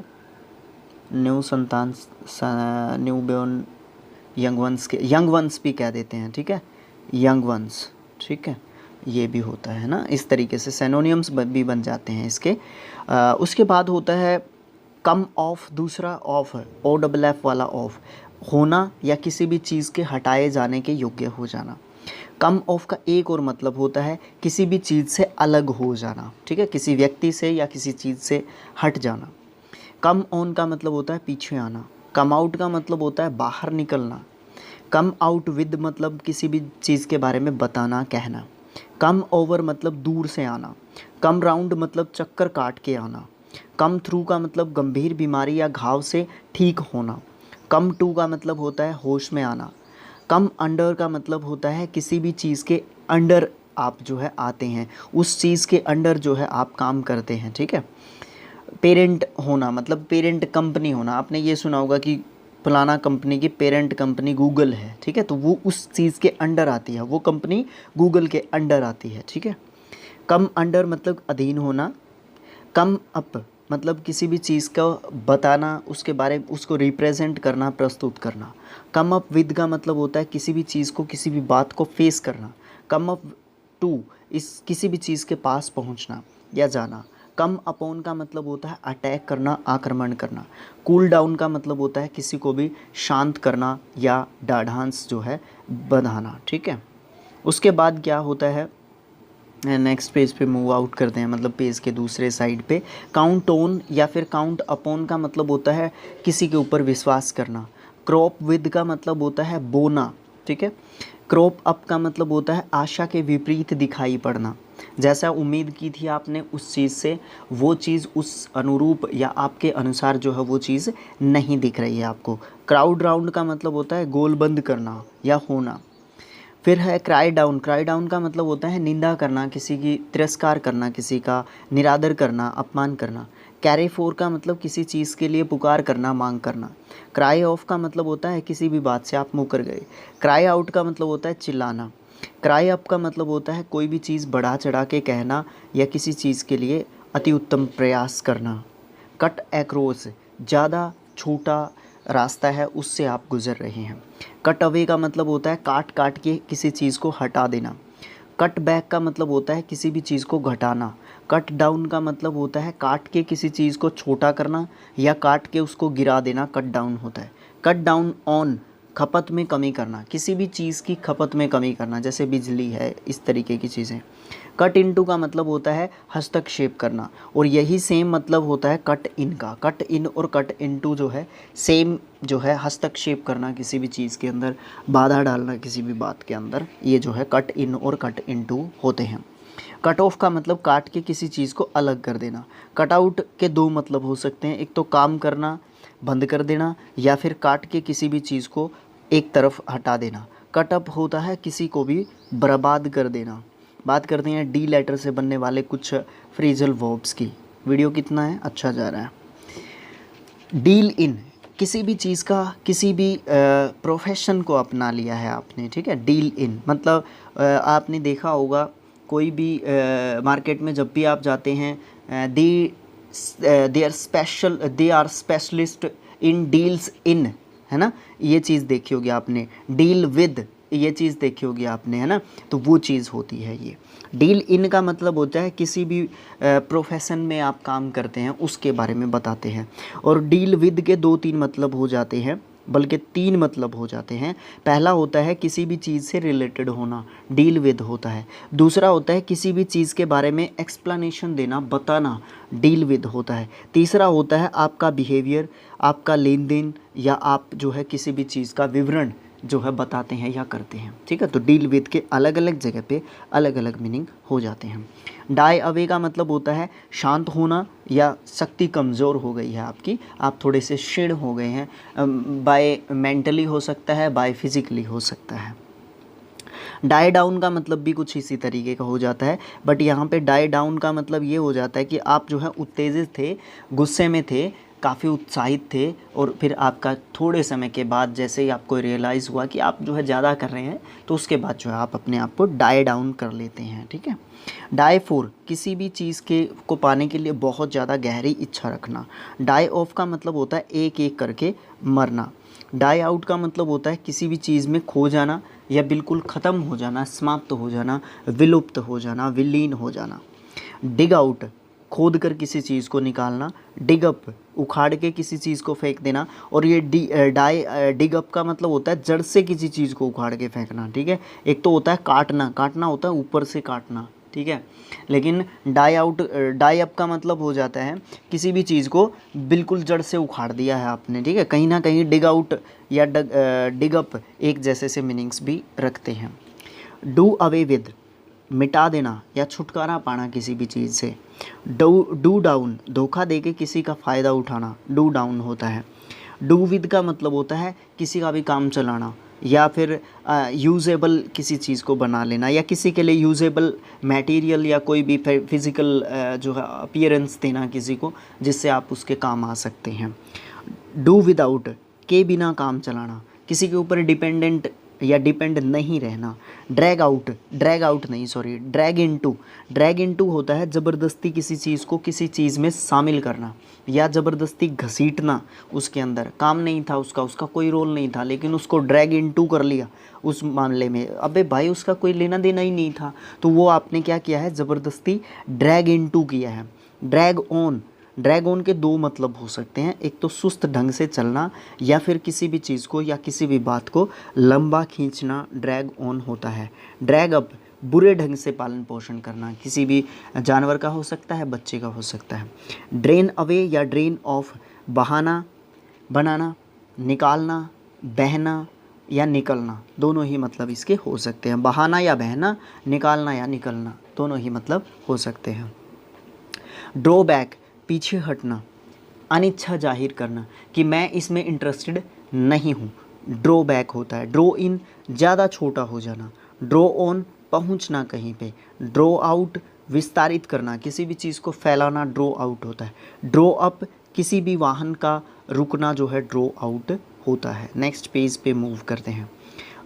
न्यू संतान, न्यू बॉर्न, यंग वंस भी कह देते हैं, ठीक है, यंग वंस, ठीक है, ये भी होता है ना। इस तरीके से सिनोनिम्स भी बन जाते हैं इसके। उसके बाद होता है कम ऑफ, दूसरा ऑफ है, OFF वाला ऑफ, होना या किसी भी चीज़ के हटाए जाने के योग्य हो जाना। कम ऑफ का एक और मतलब होता है किसी भी चीज़ से अलग हो जाना, ठीक है, किसी व्यक्ति से या किसी चीज़ से हट जाना। कम ऑन का मतलब होता है पीछे आना। कम आउट का मतलब होता है बाहर निकलना। कम आउट विद मतलब किसी भी चीज़ के बारे में बताना, कहना। कम ओवर मतलब दूर से आना। कम राउंड मतलब चक्कर काट के आना। कम थ्रू का मतलब गंभीर बीमारी या घाव से ठीक होना। कम टू का मतलब होता है होश में आना। कम अंडर का मतलब होता है किसी भी चीज़ के अंडर आप जो है आते हैं, उस चीज़ के अंडर जो है आप काम करते हैं, ठीक है। पेरेंट होना मतलब पेरेंट कंपनी होना, आपने ये सुना होगा कि फलाना कंपनी की पेरेंट कंपनी गूगल है, ठीक है, तो वो उस चीज़ के अंडर आती है, वो कंपनी गूगल के अंडर आती है, ठीक है। कम अंडर मतलब अधीन होना। कम अप मतलब किसी भी चीज़ का बताना, उसके बारे में उसको रिप्रेजेंट करना, प्रस्तुत करना। कम अप विद का मतलब होता है किसी भी चीज़ को, किसी भी बात को फेस करना। कम अप टू इस किसी भी चीज़ के पास पहुंचना या जाना। कम अपॉन का मतलब होता है अटैक करना, आक्रमण करना। कूल डाउन का मतलब होता है किसी को भी शांत करना या ढाढ़ांस जो है बढ़ाना, ठीक है। उसके बाद क्या होता है, नेक्स्ट पेज पे मूव आउट करते हैं, मतलब पेज के दूसरे साइड पे। काउंट ऑन या फिर काउंट अपॉन का मतलब होता है किसी के ऊपर विश्वास करना। क्रॉप विद का मतलब होता है बोना, ठीक है। क्रॉप अप का मतलब होता है आशा के विपरीत दिखाई पड़ना, जैसा उम्मीद की थी आपने उस चीज़ से, वो चीज़ उस अनुरूप या आपके अनुसार जो है वो चीज़ नहीं दिख रही है आपको। क्राउड राउंड का मतलब होता है गोलबंद करना या होना। फिर है क्राई डाउन। क्राई डाउन का मतलब होता है निंदा करना, किसी की तिरस्कार करना, किसी का निरादर करना, अपमान करना। कैरी फोर का मतलब किसी चीज़ के लिए पुकार करना, मांग करना। क्राई ऑफ का मतलब होता है किसी भी बात से आप मुकर गए। क्राई आउट का मतलब होता है चिल्लाना। क्राई अप का मतलब होता है कोई भी चीज़ बढ़ा चढ़ा के कहना या किसी चीज़ के लिए अति उत्तम प्रयास करना। कट एक्रोस ज़्यादा छोटा रास्ता है उससे आप गुज़र रहे हैं। कट अवे का मतलब होता है काट काट के किसी चीज़ को हटा देना। कट बैक का मतलब होता है किसी भी चीज़ को घटाना। कट डाउन का मतलब होता है काट के किसी चीज़ को छोटा करना या काट के उसको गिरा देना, कट डाउन होता है। कट डाउन ऑन खपत में कमी करना, किसी भी चीज़ की खपत में कमी करना, जैसे बिजली है, इस तरीके की चीज़ें। कट इनटू का मतलब होता है हस्तक्षेप करना, और यही सेम मतलब होता है कट इन का। कट इन और कट इनटू जो है सेम जो है हस्तक्षेप करना, किसी भी चीज़ के अंदर बाधा डालना, किसी भी बात के अंदर, ये जो है कट इन और कट इनटू होते हैं। कट ऑफ का मतलब काट के किसी चीज़ को अलग कर देना। कट आउट के दो मतलब हो सकते हैं, एक तो काम करना, बंद कर देना, या फिर काट के किसी भी चीज़ को एक तरफ हटा देना। कट अप होता है किसी को भी बर्बाद कर देना। बात करते हैं डी लेटर से बनने वाले कुछ फ्रेजल वर्ब्स की। वीडियो कितना है, अच्छा जा रहा है। डील इन किसी भी चीज़ का, किसी भी प्रोफेशन को अपना लिया है आपने, ठीक है। डील इन मतलब आपने देखा होगा कोई भी मार्केट में जब भी आप जाते हैं, they are specialist in deals in, है ना, ये चीज़ देखी होगी आपने। डील विद ये चीज़ देखी होगी आपने, है ना, तो वो चीज़ होती है ये। डील इन का मतलब होता है किसी भी प्रोफेशन में आप काम करते हैं उसके बारे में बताते हैं। और डील विद के दो तीन मतलब हो जाते हैं, बल्कि तीन मतलब हो जाते हैं। पहला होता है किसी भी चीज़ से रिलेटेड होना, डील विद होता है। दूसरा होता है किसी भी चीज़ के बारे में एक्सप्लेनेशन देना, बताना, डील विद होता है। तीसरा होता है आपका बिहेवियर, आपका लेन देन, या आप जो है किसी भी चीज़ का विवरण जो है बताते हैं या करते हैं, ठीक है। तो डील विद के अलग अलग जगह पे अलग अलग मीनिंग हो जाते हैं। डाई अवे का मतलब होता है शांत होना या शक्ति कमज़ोर हो गई है आपकी, आप थोड़े से क्षीण हो गए हैं, बाय मेंटली हो सकता है, बाय फिजिकली हो सकता है। डाई डाउन का मतलब भी कुछ इसी तरीके का हो जाता है, बट यहाँ पे डाई डाउन का मतलब ये हो जाता है कि आप जो है उत्तेजित थे, गुस्से में थे, काफ़ी उत्साहित थे, और फिर आपका थोड़े समय के बाद जैसे ही आपको रियलाइज़ हुआ कि आप जो है ज़्यादा कर रहे हैं, तो उसके बाद जो है आप अपने आप को डाई डाउन कर लेते हैं, ठीक है। डाई फोर किसी भी चीज़ के को पाने के लिए बहुत ज़्यादा गहरी इच्छा रखना। डाई ऑफ का मतलब होता है एक एक करके मरना। डाई आउट का मतलब होता है किसी भी चीज़ में खो जाना या बिल्कुल ख़त्म हो जाना, समाप्त हो जाना, विलुप्त हो जाना, विलीन हो जाना। डिग आउट खोद कर किसी चीज़ को निकालना, डिग अप उखाड़ के किसी चीज़ को फेंक देना, और ये डिग अप का मतलब होता है जड़ से किसी चीज़ को उखाड़ के फेंकना, ठीक है। एक तो होता है काटना, काटना होता है ऊपर से काटना, ठीक है। लेकिन डाई अप का मतलब हो जाता है किसी भी चीज़ को बिल्कुल जड़ से उखाड़ दिया है आपने, ठीक है। कहीं ना कहीं डिग आउट या डिग अप एक जैसे से मीनिंग्स भी रखते हैं। डू अवे विद मिटा देना या छुटकारा पाना किसी भी चीज़ से। डू डाउन धोखा देके किसी का फ़ायदा उठाना, डू डाउन होता है। डू विद का मतलब होता है किसी का भी काम चलाना, या फिर यूजेबल किसी चीज़ को बना लेना, या किसी के लिए यूजेबल मटेरियल या कोई भी फिज़िकल जो है अपीयरेंस देना किसी को, जिससे आप उसके काम आ सकते हैं। डू विदाउट के बिना काम चलाना, किसी के ऊपर डिपेंडेंट या डिपेंड नहीं रहना। ड्रैग आउट नहीं सॉरी ड्रैग इनटू होता है ज़बरदस्ती किसी चीज़ को किसी चीज़ में शामिल करना, या ज़बरदस्ती घसीटना उसके अंदर। काम नहीं था उसका कोई रोल नहीं था, लेकिन उसको ड्रैग इनटू कर लिया उस मामले में। अबे भाई उसका कोई लेना देना ही नहीं था, तो वो आपने क्या किया है, ज़बरदस्ती ड्रैग इनटू किया है। ड्रैग ऑन के दो मतलब हो सकते हैं, एक तो सुस्त ढंग से चलना, या फिर किसी भी चीज़ को या किसी भी बात को लंबा खींचना ड्रैग ऑन होता है। ड्रैग अप बुरे ढंग से पालन पोषण करना, किसी भी जानवर का हो सकता है, बच्चे का हो सकता है। ड्रेन अवे या ड्रेन ऑफ बहाना बनाना, निकालना, बहना या निकलना, दोनों ही मतलब इसके हो सकते हैं। बहाना या बहना, निकालना या निकलना, दोनों ही मतलब हो सकते हैं। ड्रॉ बैक पीछे हटना, अनिच्छा जाहिर करना कि मैं इसमें इंटरेस्टेड नहीं हूँ, ड्रॉ बैक होता है। ड्रॉ इन ज़्यादा छोटा हो जाना। ड्रॉ ऑन पहुँचना कहीं पे। ड्रॉ आउट विस्तारित करना, किसी भी चीज़ को फैलाना ड्रॉ आउट होता है। ड्रॉ अप किसी भी वाहन का रुकना जो है ड्रॉ आउट होता है। नेक्स्ट पेज पे मूव करते हैं।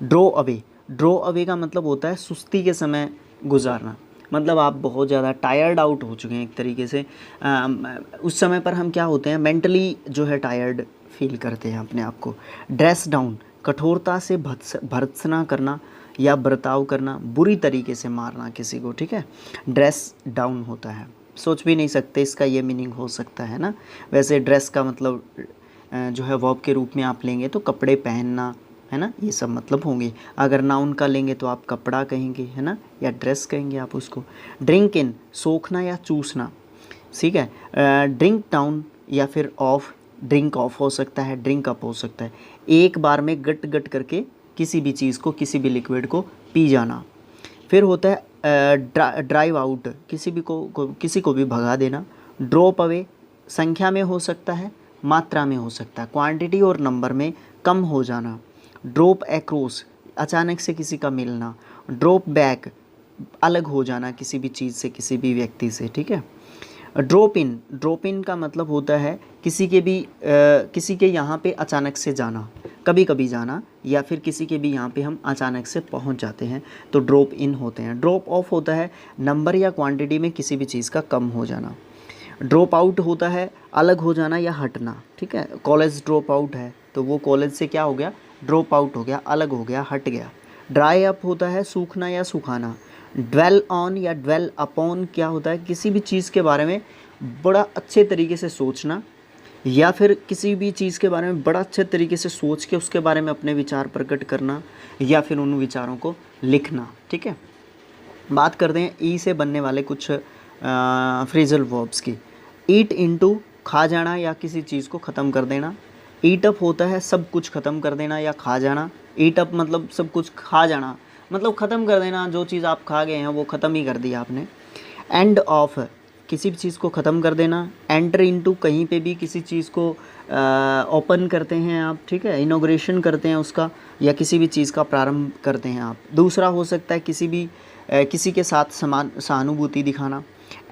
ड्रॉ अवे का मतलब होता है सुस्ती के समय गुजारना, मतलब आप बहुत ज़्यादा टायर्ड आउट हो चुके हैं एक तरीके से। उस समय पर हम क्या होते हैं, मेंटली जो है टायर्ड फील करते हैं अपने आप को। ड्रेस डाउन कठोरता से भर्त्सना करना या बर्ताव करना, बुरी तरीके से मारना किसी को, ठीक है। ड्रेस डाउन होता है, सोच भी नहीं सकते इसका ये मीनिंग हो सकता है ना। वैसे ड्रेस का मतलब जो है वर्ब के रूप में आप लेंगे तो कपड़े पहनना, है ना, ये सब मतलब होंगे। अगर नाउन का लेंगे तो आप कपड़ा कहेंगे, है ना, या ड्रेस कहेंगे आप उसको। ड्रिंक इन सोखना या चूसना, ठीक है। ड्रिंक डाउन या फिर ऑफ, ड्रिंक ऑफ हो सकता है, ड्रिंक अप हो सकता है। एक बार में गट गट करके किसी भी चीज़ को, किसी भी लिक्विड को पी जाना। फिर होता है ड्राइव आउट, किसी को भी भगा देना। ड्रॉप अवे संख्या में हो सकता है, मात्रा में हो सकता है, क्वांटिटी और नंबर में कम हो जाना। ड्रॉप एक्रोस अचानक से किसी का मिलना। ड्रॉप बैक अलग हो जाना किसी भी चीज़ से, किसी भी व्यक्ति से, ठीक है। ड्रॉप इन का मतलब होता है किसी के यहाँ पे अचानक से जाना, कभी कभी जाना, या फिर किसी के भी यहाँ पे हम अचानक से पहुँच जाते हैं तो ड्रॉप इन होते हैं। ड्रॉप ऑफ होता है नंबर या क्वांटिटी में किसी भी चीज़ का कम हो जाना। ड्रॉप आउट होता है अलग हो जाना या हटना, ठीक है। कॉलेज ड्रॉप आउट है तो वो कॉलेज से क्या हो गया, ड्रॉप आउट हो गया, अलग हो गया, हट गया। ड्राई अप होता है सूखना या सुखाना। ड्वेल ऑन या ड्वेल अपॉन क्या होता है, किसी भी चीज़ के बारे में बड़ा अच्छे तरीके से सोचना, या फिर किसी भी चीज़ के बारे में बड़ा अच्छे तरीके से सोच के उसके बारे में अपने विचार प्रकट करना, या फिर उन विचारों को लिखना, ठीक है। बात करते हैं ई से बनने वाले कुछ फ्रेजल वर्ब्स की। ईट इनटू खा जाना या किसी चीज़ को ख़त्म कर देना। ईट अप होता है सब कुछ ख़त्म कर देना या खा जाना। ईट अप मतलब सब कुछ खा जाना, मतलब ख़त्म कर देना, जो चीज़ आप खा गए हैं वो ख़त्म ही कर दिया आपने। एंड ऑफ किसी भी चीज़ को ख़त्म कर देना। एंटर इनटू कहीं पे भी किसी चीज़ को ओपन करते हैं आप, ठीक है, इनॉग्रेशन करते हैं उसका, या किसी भी चीज़ का प्रारंभ करते हैं आप। दूसरा हो सकता है किसी के साथ समान सहानुभूति दिखाना।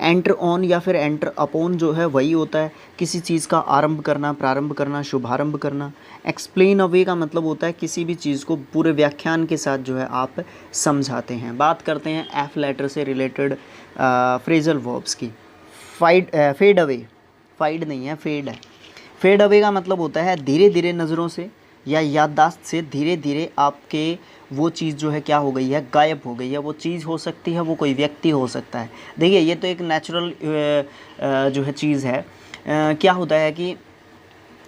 एंटर ऑन या फिर एंटर अपॉन जो है वही होता है किसी चीज़ का आरंभ करना, प्रारंभ करना, शुभारंभ करना। एक्सप्लेन अवे का मतलब होता है किसी भी चीज़ को पूरे व्याख्यान के साथ जो है आप समझाते हैं। बात करते हैं एफ लेटर से रिलेटेड फ्रेजल वर्ब्स की। फेड अवे, फाइड नहीं है, फेड है। फेड अवे का मतलब होता है धीरे धीरे नज़रों से या याददाश्त से धीरे धीरे आपके वो चीज़ जो है क्या हो गई है, गायब हो गई है। वो चीज़ हो सकती है, वो कोई व्यक्ति हो सकता है। देखिए ये तो एक नेचुरल जो है चीज़ है। क्या होता है कि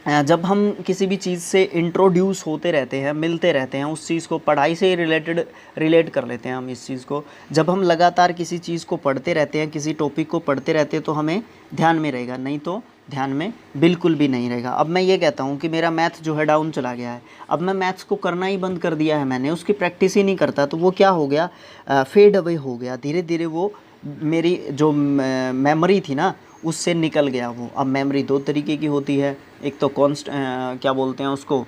जब हम किसी भी चीज़ से इंट्रोड्यूस होते रहते हैं, मिलते रहते हैं, उस चीज़ को पढ़ाई से रिलेटेड रिलेट कर लेते हैं हम इस चीज़ को। जब हम लगातार किसी चीज़ को पढ़ते रहते हैं, किसी टॉपिक को पढ़ते रहते हैं, तो हमें ध्यान में रहेगा, नहीं तो ध्यान में बिल्कुल भी नहीं रहेगा। अब मैं ये कहता हूँ कि मेरा मैथ जो है डाउन चला गया है, अब मैं मैथ्स को करना ही बंद कर दिया है, मैंने उसकी प्रैक्टिस ही नहीं करता, तो वो क्या हो गया, फेड अवे हो गया। धीरे धीरे वो मेरी जो मेमोरी थी ना, उससे निकल गया वो। अब मेमोरी दो तरीके की होती है, एक तो क्या बोलते हैं उसको,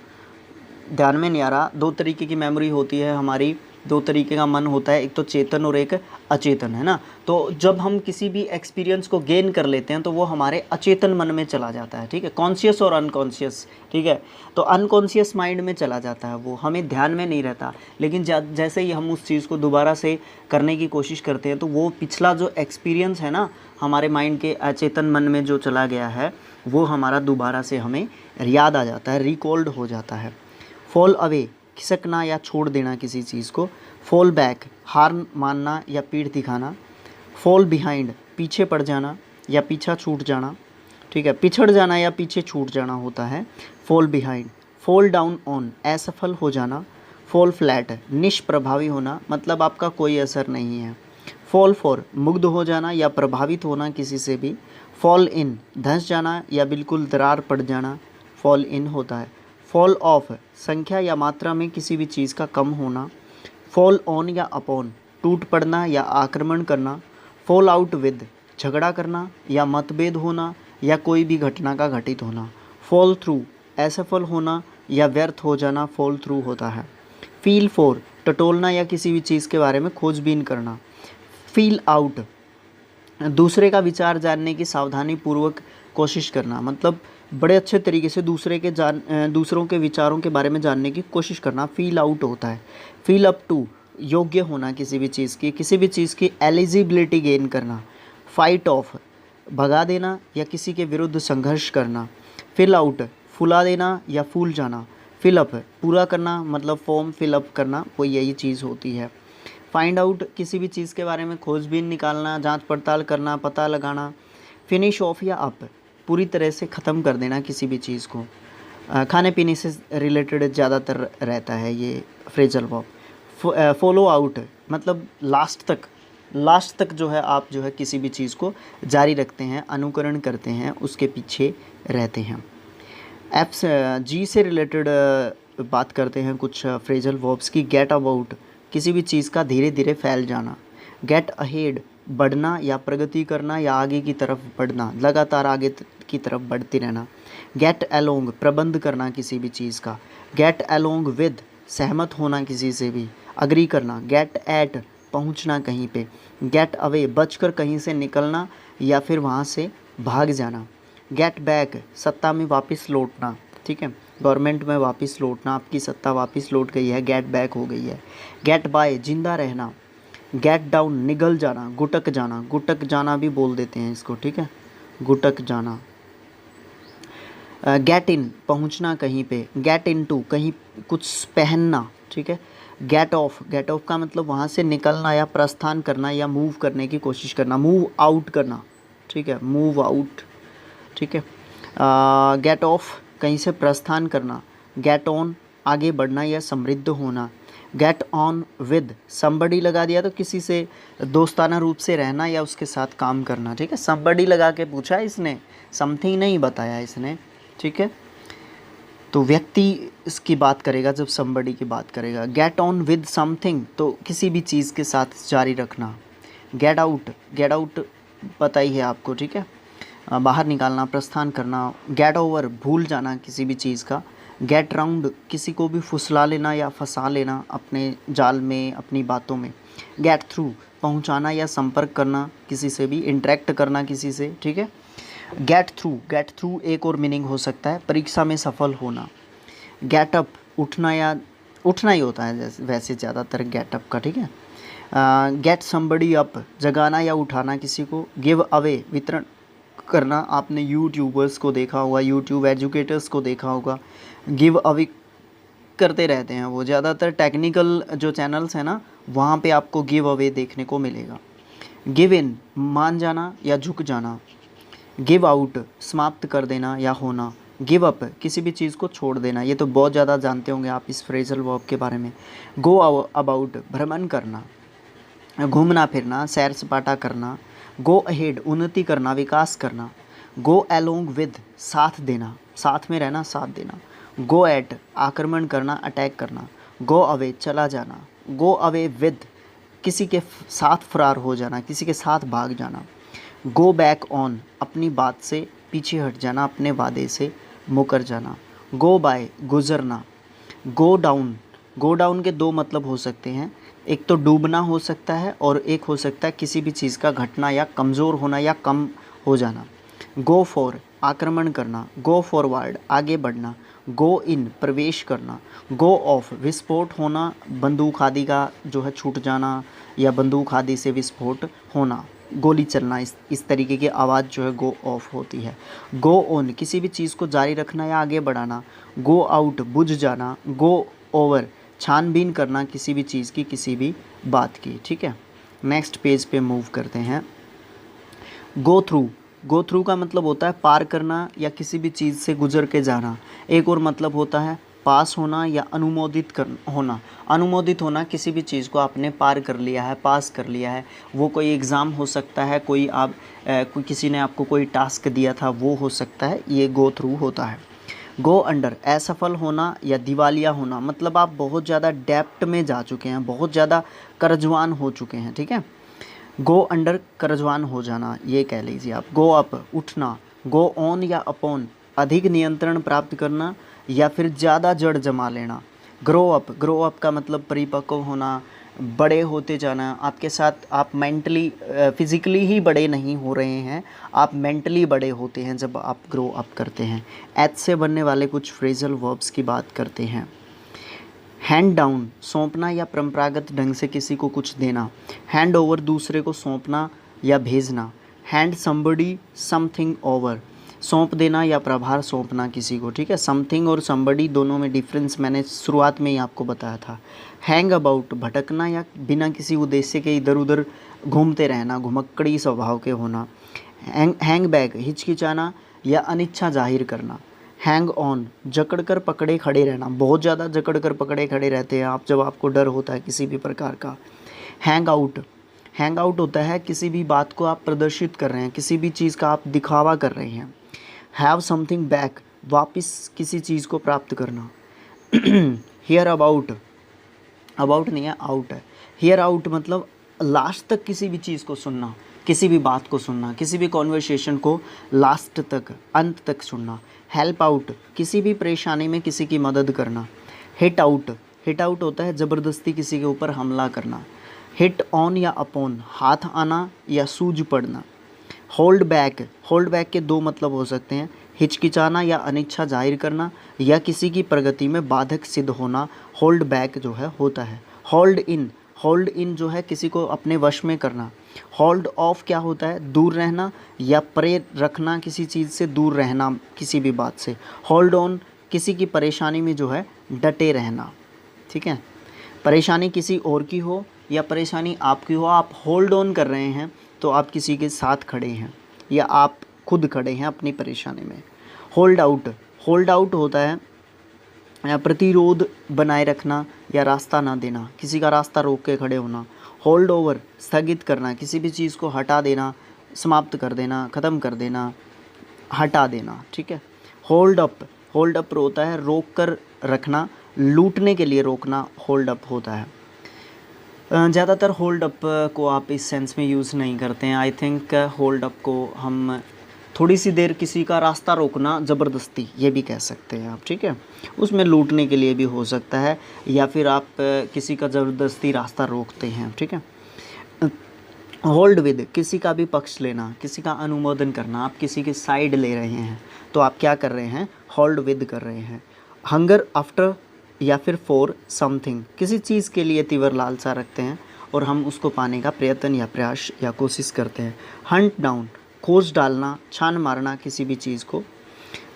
ध्यान में नहीं आ रहा। दो तरीके की मेमोरी होती है हमारी, दो तरीके का मन होता है, एक तो चेतन और एक अचेतन, है ना। तो जब हम किसी भी एक्सपीरियंस को गेन कर लेते हैं तो वो हमारे अचेतन मन में चला जाता है, ठीक है, कॉन्शियस और अनकॉन्शियस, ठीक है। तो अनकॉन्शियस माइंड में चला जाता है, वो हमें ध्यान में नहीं रहता। लेकिन जैसे ही हम उस चीज़ को दोबारा से करने की कोशिश करते हैं तो वो पिछला जो एक्सपीरियंस है ना, हमारे माइंड के अचेतन मन में जो चला गया है, वो हमारा दोबारा से हमें याद आ जाता है, रिकॉल्ड हो जाता है। फॉल अवे, खिसकना या छोड़ देना किसी चीज़ को। फॉल बैक, हार मानना या पीठ दिखाना। फॉल बिहाइंड, पीछे पड़ जाना या पीछा छूट जाना, ठीक है, पिछड़ जाना या पीछे छूट जाना होता है fall behind. Fall down on, असफल हो जाना। फॉल फ्लैट, निष्प्रभावी होना, मतलब आपका कोई असर नहीं है। फॉल फॉर, मुग्ध हो जाना या प्रभावित होना किसी से भी। फॉल इन, धंस जाना या बिल्कुल दरार पड़ जाना, फॉल इन होता है। फॉल ऑफ, संख्या या मात्रा में किसी भी चीज़ का कम होना। फॉल ऑन या अपॉन, टूट पड़ना या आक्रमण करना। फॉल आउट विद, झगड़ा करना या मतभेद होना या कोई भी घटना का घटित होना। फॉल थ्रू, असफल होना या व्यर्थ हो जाना, फॉल थ्रू होता है। फील फॉर, टटोलना या किसी भी चीज़ के बारे में खोजबीन करना। फील आउट, दूसरे का विचार जानने की सावधानी पूर्वक कोशिश करना, मतलब बड़े अच्छे तरीके से दूसरों के विचारों के बारे में जानने की कोशिश करना, फील आउट होता है। फील अप टू, योग्य होना किसी भी चीज़ की एलिजिबिलिटी गेन करना। फाइट ऑफ, भगा देना या किसी के विरुद्ध संघर्ष करना। फिल आउट, फुला देना या फूल जाना। फिल अप, पूरा करना, मतलब फॉर्म फिल अप करना, वो यही चीज़ होती है। फाइंड आउट, किसी भी चीज़ के बारे में खोजबीन निकालना, जांच पड़ताल करना, पता लगाना। फिनिश ऑफ या अप, पूरी तरह से ख़त्म कर देना किसी भी चीज़ को। खाने पीने से रिलेटेड ज़्यादातर रहता है ये फ्रेजल वर्ब। फॉलो आउट, मतलब लास्ट तक जो है आप जो है किसी भी चीज़ को जारी रखते हैं, अनुकरण करते हैं, उसके पीछे रहते हैं। जी से रिलेटेड बात करते हैं कुछ फ्रेजल वर्ब्स की। गेट अबाउट, किसी भी चीज़ का धीरे धीरे फैल जाना। गेट अहेड, बढ़ना या प्रगति करना या आगे की तरफ बढ़ना, लगातार आगे की तरफ बढ़ते रहना। गेट अलोंग, प्रबंध करना किसी भी चीज़ का। गेट अलोंग विद, सहमत होना किसी से भी, अग्री करना। गेट एट, पहुंचना कहीं पे। गेट अवे, बचकर कहीं से निकलना या फिर वहाँ से भाग जाना। गेट बैक, सत्ता में वापस लौटना, ठीक है, गवर्नमेंट में वापस लौटना, आपकी सत्ता वापस लौट गई है, गेट बैक हो गई है। गेट बाय, जिंदा रहना। गेट डाउन, निगल जाना, गुटक जाना भी बोल देते हैं इसको, ठीक है, गुटक जाना। गेट इन, पहुंचना कहीं पे। गेट इनटू, कहीं कुछ पहनना, ठीक है। गेट ऑफ का मतलब वहाँ से निकलना या प्रस्थान करना या मूव करने की कोशिश करना, मूव आउट करना, ठीक है, मूव आउट, ठीक है। गेट ऑफ, कहीं से प्रस्थान करना। गेट ऑन, आगे बढ़ना या समृद्ध होना। गेट ऑन विद, समबडी लगा दिया तो किसी से दोस्ताना रूप से रहना या उसके साथ काम करना, ठीक है। समबडी लगा के पूछा इसने, समथिंग नहीं बताया इसने, ठीक है। तो व्यक्ति इसकी बात करेगा जब समबडी की बात करेगा। गेट ऑन विद समथिंग, तो किसी भी चीज़ के साथ जारी रखना। गेट आउट पता ही है आपको, ठीक है, बाहर निकालना, प्रस्थान करना। गेट ओवर, भूल जाना किसी भी चीज़ का। गेट राउंड, किसी को भी फुसला लेना या फंसा लेना अपने जाल में, अपनी बातों में। गेट थ्रू, पहुंचाना या संपर्क करना किसी से भी, इंटरेक्ट करना किसी से, ठीक है। गेट थ्रू एक और मीनिंग हो सकता है, परीक्षा में सफल होना। गेट अप, उठना ही होता है वैसे ज़्यादातर गेट अप का, ठीक है। गेट समबडी अप, जगाना या उठाना किसी को। गिव अवे, वितरण करना, आपने यूट्यूबर्स को देखा होगा, यूट्यूब एजुकेटर्स को देखा होगा। गिव अवे करते रहते हैं, वो ज़्यादातर टेक्निकल जो चैनल्स हैं ना वहाँ पे आपको गिव अवे देखने को मिलेगा। गिव इन मान जाना या झुक जाना। गिव आउट समाप्त कर देना या होना। गिव अप किसी भी चीज़ को छोड़ देना, ये तो बहुत ज़्यादा जानते होंगे आप इस फ्रेजल वर्ब के बारे में। गो अबाउट भ्रमण करना, घूमना फिरना, सैर सपाटा करना। गो अहेड उन्नति करना, विकास करना। गो अलोंग विद साथ देना, साथ में रहना, साथ देना। गो एट आक्रमण करना, अटैक करना। गो अवे चला जाना। गो अवे विद किसी के साथ फरार हो जाना, किसी के साथ भाग जाना। गो बैक ऑन अपनी बात से पीछे हट जाना, अपने वादे से मुकर जाना। गो बाय गुजरना। गो डाउन के दो मतलब हो सकते हैं, एक तो डूबना हो सकता है और एक हो सकता है किसी भी चीज़ का घटना या कमज़ोर होना या कम हो जाना। गो फॉर आक्रमण करना। गो फॉरवर्ड आगे बढ़ना। गो इन प्रवेश करना। गो ऑफ विस्फोट होना, बंदूक आदि का जो है छूट जाना या बंदूक आदि से विस्फोट होना, गोली चलना, इस तरीके की आवाज़ जो है गो ऑफ होती है। गो ऑन किसी भी चीज़ को जारी रखना या आगे बढ़ाना। गो आउट बुझ जाना। गो ओवर छानबीन करना किसी भी चीज़ की, किसी भी बात की। ठीक है, नेक्स्ट पेज पे मूव करते हैं। गो थ्रू का मतलब होता है पार करना या किसी भी चीज़ से गुजर के जाना। एक और मतलब होता है पास होना या अनुमोदित होना। अनुमोदित होना किसी भी चीज़ को आपने पार कर लिया है, पास कर लिया है। वो कोई एग्ज़ाम हो सकता है, कोई किसी ने आपको कोई टास्क दिया था वो हो सकता है, ये गो थ्रू होता है। गो अंडर असफल होना या दिवालिया होना, मतलब आप बहुत ज़्यादा डेप्ट में जा चुके हैं, बहुत ज़्यादा कर्जवान हो चुके हैं। ठीक है, गो अंडर कर्जवान हो जाना, ये कह लीजिए आप। गो अप उठना। गो ऑन या अपॉन अधिक नियंत्रण प्राप्त करना या फिर ज़्यादा जड़ जमा लेना। ग्रो अप का मतलब परिपक्व होना, बड़े होते जाना। आपके साथ आप मेंटली फिज़िकली ही बड़े नहीं हो रहे हैं, आप मेंटली बड़े होते हैं जब आप ग्रो अप करते हैं। एच से बनने वाले कुछ फ्रेजल वर्ब्स की बात करते हैं। हैंड डाउन सौंपना या परंपरागत ढंग से किसी को कुछ देना। हैंड ओवर दूसरे को सौंपना या भेजना। हैंड समबडी समथिंग ओवर सौंप देना या प्रभार सौंपना किसी को। ठीक है, समथिंग और समबडी दोनों में डिफरेंस मैंने शुरुआत में ही आपको बताया था। हैंग अबाउट भटकना या बिना किसी उद्देश्य के इधर उधर घूमते रहना, घुमक्कड़ी स्वभाव के होना। हैंग बैग हिचकिचाना या अनिच्छा जाहिर करना। हैंग ऑन जकड़ कर पकड़े खड़े रहना, बहुत ज़्यादा जकड़ कर पकड़े खड़े रहते हैं आप जब आपको डर होता है किसी भी प्रकार का। हैंग आउट होता है किसी भी बात को आप प्रदर्शित कर रहे हैं, किसी भी चीज़ का आप दिखावा कर रहे हैं। हैव समथिंग बैक वापस किसी चीज़ को प्राप्त करना। हियर अबाउट नहीं है, आउट है। हियर आउट मतलब लास्ट तक किसी भी चीज़ को सुनना, किसी भी बात को सुनना, किसी भी कॉन्वर्सेशन को लास्ट तक, अंत तक सुनना। हेल्प आउट किसी भी परेशानी में किसी की मदद करना। हिट आउट होता है ज़बरदस्ती किसी के ऊपर हमला करना। हिट ऑन या अपॉन हाथ आना या सूझ पड़ना। होल्ड बैक के दो मतलब हो सकते हैं, हिचकिचाना या अनिच्छा जाहिर करना या किसी की प्रगति में बाधक सिद्ध होना होल्ड बैक जो है होता है। होल्ड इन जो है किसी को अपने वश में करना। होल्ड ऑफ क्या होता है, दूर रहना या परे रखना, किसी चीज़ से दूर रहना, किसी भी बात से। होल्ड ऑन किसी की परेशानी में जो है डटे रहना। ठीक है, परेशानी किसी और की हो या परेशानी आपकी हो, आप होल्ड ऑन कर रहे हैं तो आप किसी के साथ खड़े हैं या आप खुद खड़े हैं अपनी परेशानी में। होल्ड आउट होता है प्रतिरोध बनाए रखना या रास्ता ना देना, किसी का रास्ता रोक के खड़े होना। होल्ड ओवर स्थगित करना, किसी भी चीज़ को हटा देना, समाप्त कर देना, ख़त्म कर देना, हटा देना। ठीक है, होल्ड अप होता है रोक कर रखना, लूटने के लिए रोकना होल्ड अप होता है। ज़्यादातर होल्ड अप को आप इस सेंस में यूज़ नहीं करते हैं। आई थिंक होल्ड अप को हम थोड़ी सी देर किसी का रास्ता रोकना, ज़बरदस्ती, ये भी कह सकते हैं आप। ठीक है, उसमें लूटने के लिए भी हो सकता है या फिर आप किसी का ज़बरदस्ती रास्ता रोकते हैं। ठीक है, होल्ड विद किसी का भी पक्ष लेना, किसी का अनुमोदन करना, आप किसी की साइड ले रहे हैं तो आप क्या कर रहे हैं, होल्ड विद कर रहे हैं। हंगर आफ्टर या फिर फॉर समथिंग किसी चीज़ के लिए तीव्र लालसा रखते हैं और हम उसको पाने का प्रयत्न या प्रयास या कोशिश करते हैं। हंट डाउन खोज डालना, छान मारना किसी भी चीज़ को।